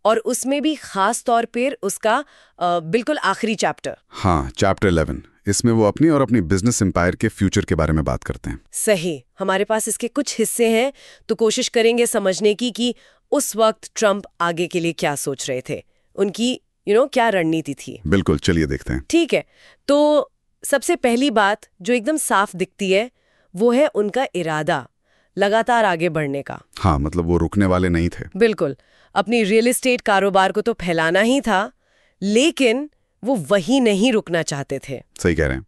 और उसमें भी खास तौर पर उसका बिल्कुल आखिरी चैप्टर। हाँ, चैप्टर 11। इसमें वो अपनी और अपनी बिजनेस एम्पायर के फ्यूचर के बारे में बात करते हैं। सही, हमारे पास इसके कुछ हिस्से हैं, तो कोशिश करेंगे समझने की कि उस वक्त ट्रंप आगे के लिए क्या सोच रहे थे, उनकी क्या रणनीति थी। बिल्कुल, चलिए देखते हैं। ठीक है, तो सबसे पहली बात जो एकदम साफ दिखती है वो है उनका इरादा लगातार आगे बढ़ने का। हाँ, मतलब वो रुकने वाले नहीं थे। बिल्कुल, अपनी रियल एस्टेट कारोबार को तो फैलाना ही था, लेकिन वो वही नहीं रुकना चाहते थे। सही कह रहे हैं,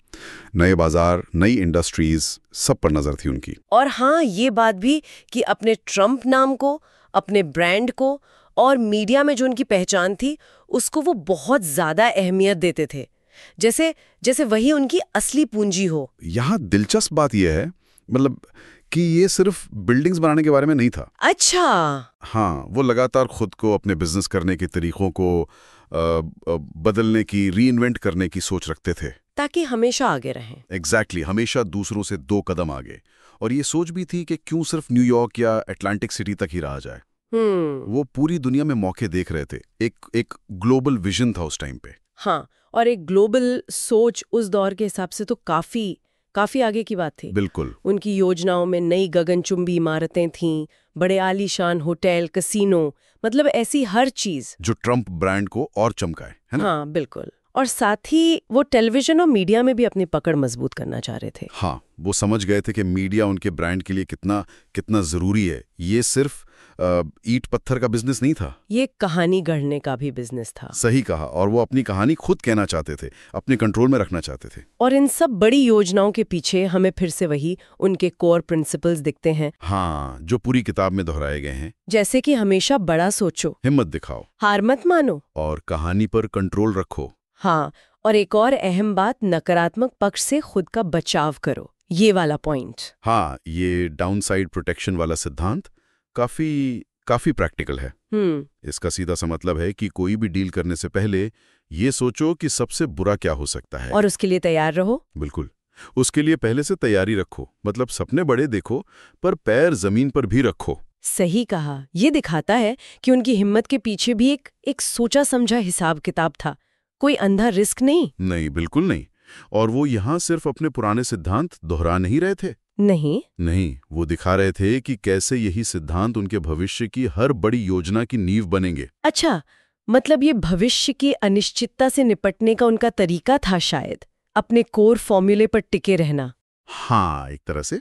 नए बाजार, नई इंडस्ट्रीज, सब पर नजर थी उनकी। और हाँ, ये बात भी कि अपने ट्रंप नाम को, अपने ब्रांड को और मीडिया में जो उनकी पहचान थी उसको वो बहुत ज्यादा अहमियत देते थे, जैसे वही उनकी असली पूंजी हो। यहाँ दिलचस्प बात यह है, मतलब कि ये सिर्फ बिल्डिंग्स बनाने के बारे में नहीं था। अच्छा। हाँ, वो लगातार खुद को, अपने बिजनेस करने के तरीकों को बदलने की, रीइन्वेंट करने की सोच रखते थे, ताकि हमेशा आगे रहें। एग्जैक्टली, हमेशा दूसरों से 2 कदम आगे। और ये सोच भी थी कि क्यों सिर्फ न्यूयॉर्क या अटलांटिक सिटी तक ही रहा जाए। वो पूरी दुनिया में मौके देख रहे थे। एक ग्लोबल विजन था उस टाइम पे। हाँ, और एक ग्लोबल सोच उस दौर के हिसाब से तो काफी आगे की बात थी। बिल्कुल। उनकी योजनाओं में नई गगनचुंबी इमारतें थीं, बड़े आलीशान होटल, कसीनो, मतलब ऐसी हर चीज जो ट्रंप ब्रांड को और चमकाए, है ना? हाँ बिल्कुल। और साथ ही वो टेलीविजन और मीडिया में भी अपनी पकड़ मजबूत करना चाह रहे थे। हाँ, वो समझ गए थे कि मीडिया उनके ब्रांड के लिए कितना जरूरी है। ये सिर्फ ईंट पत्थर का बिजनेस नहीं था, ये कहानी गढ़ने का भी बिजनेस था। सही कहा। और वो अपनी कहानी खुद कहना चाहते थे, अपने कंट्रोल में रखना चाहते थे। और इन सब बड़ी योजनाओं के पीछे हमें फिर से वही उनके कोर प्रिंसिपल्स दिखते हैं। हाँ, जो पूरी किताब में दोहराए गए हैं। जैसे कि हमेशा बड़ा सोचो, हिम्मत दिखाओ, हार मत मानो, और कहानी पर कंट्रोल रखो। हाँ, और एक और अहम बात, नकारात्मक पक्ष से खुद का बचाव करो, ये वाला पॉइंट। हाँ, ये डाउनसाइड प्रोटेक्शन वाला सिद्धांत काफी प्रैक्टिकल है। इसका सीधा सा मतलब है कि कोई भी डील करने से पहले ये सोचो कि सबसे बुरा क्या हो सकता है, और उसके लिए तैयार रहो। बिल्कुल, उसके लिए पहले से तैयारी रखो। मतलब सपने बड़े देखो, पर पैर जमीन पर भी रखो। सही कहा। ये दिखाता है कि उनकी हिम्मत के पीछे भी एक सोचा समझा हिसाब किताब था, कोई अंधा रिस्क नहीं, बिल्कुल नहीं। और वो यहाँ सिर्फ अपने पुराने सिद्धांत दोहरा नहीं रहे थे। नहीं, वो दिखा रहे थे कि कैसे यही सिद्धांत उनके भविष्य की हर बड़ी योजना की नींव बनेंगे। अच्छा, मतलब ये भविष्य की अनिश्चितता से निपटने का उनका तरीका था शायद, अपने कोर फॉर्मूले पर टिके रहना। हाँ, एक तरह से।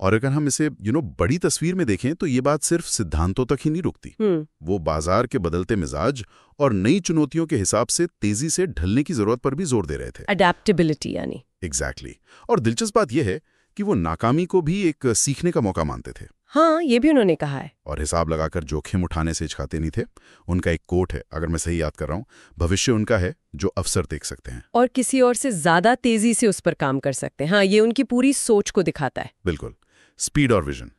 और अगर हम इसे बड़ी तस्वीर में देखें तो ये बात सिर्फ सिद्धांतों तक ही नहीं रुकती। वो बाजार के बदलते मिजाज और नई चुनौतियों के हिसाब से तेजी से ढलने की जरूरत पर भी जोर दे रहे थे। अडेप्टेबिलिटी यानी। एग्जैक्टली। और दिलचस्प बात यह है कि वो नाकामी को भी एक सीखने का मौका मानते थे। हाँ, ये भी उन्होंने कहा है। और हिसाब लगाकर जोखिम उठाने से हिचकाते नहीं थे। उनका एक कोट है, अगर मैं सही याद कर रहा हूँ, भविष्य उनका है जो अवसर देख सकते हैं और किसी और से ज्यादा तेजी से उस पर काम कर सकते हैं। हाँ, ये उनकी पूरी सोच को दिखाता है। बिल्कुल, स्पीड और विजन।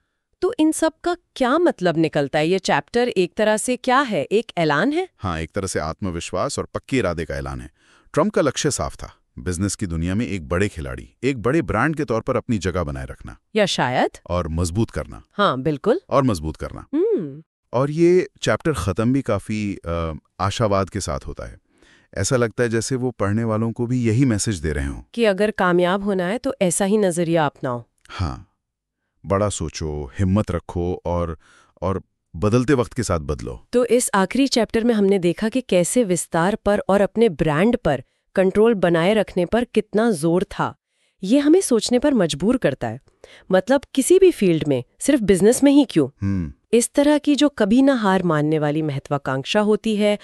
तो इन सब का क्या मतलब निकलता है? ये चैप्टर एक तरह से क्या है, एक ऐलान है? हाँ, एक तरह से आत्मविश्वास और पक्के इरादे का ऐलान है। ट्रंप का लक्ष्य साफ था, बिजनेस की दुनिया में एक बड़े खिलाड़ी, एक बड़े ब्रांड के तौर पर अपनी जगह बनाए रखना, या शायद और मजबूत करना। हाँ, बिल्कुल, और मजबूत करना। और ये चैप्टर खत्म भी काफी आशावाद के साथ होता है। ऐसा लगता है जैसे वो पढ़ने वालों को भी यही मैसेज दे रहे हों कि अगर कामयाब होना है तो ऐसा ही नजरिया अपनाओ। हाँ, बड़ा सोचो, हिम्मत रखो और बदलते वक्त के साथ बदलो। तो इस आखिरी चैप्टर में हमने देखा कि कैसे विस्तार पर और अपने ब्रांड पर कंट्रोल बनाए रखने पर कितना जोर था। ये हमें सोचने पर मजबूर करता है। मतलब किसी भी फील्ड में, सिर्फ बिजनेस में ही क्यों, इस तरह की जो कभी ना हार मानने वाली महत्वाकांक्षा होती है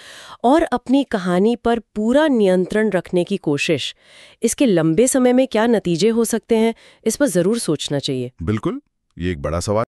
और अपनी कहानी पर पूरा नियंत्रण रखने की कोशिश, इसके लंबे समय में क्या नतीजे हो सकते हैं, इस पर जरूर सोचना चाहिए। बिल्कुल, ये एक बड़ा सवाल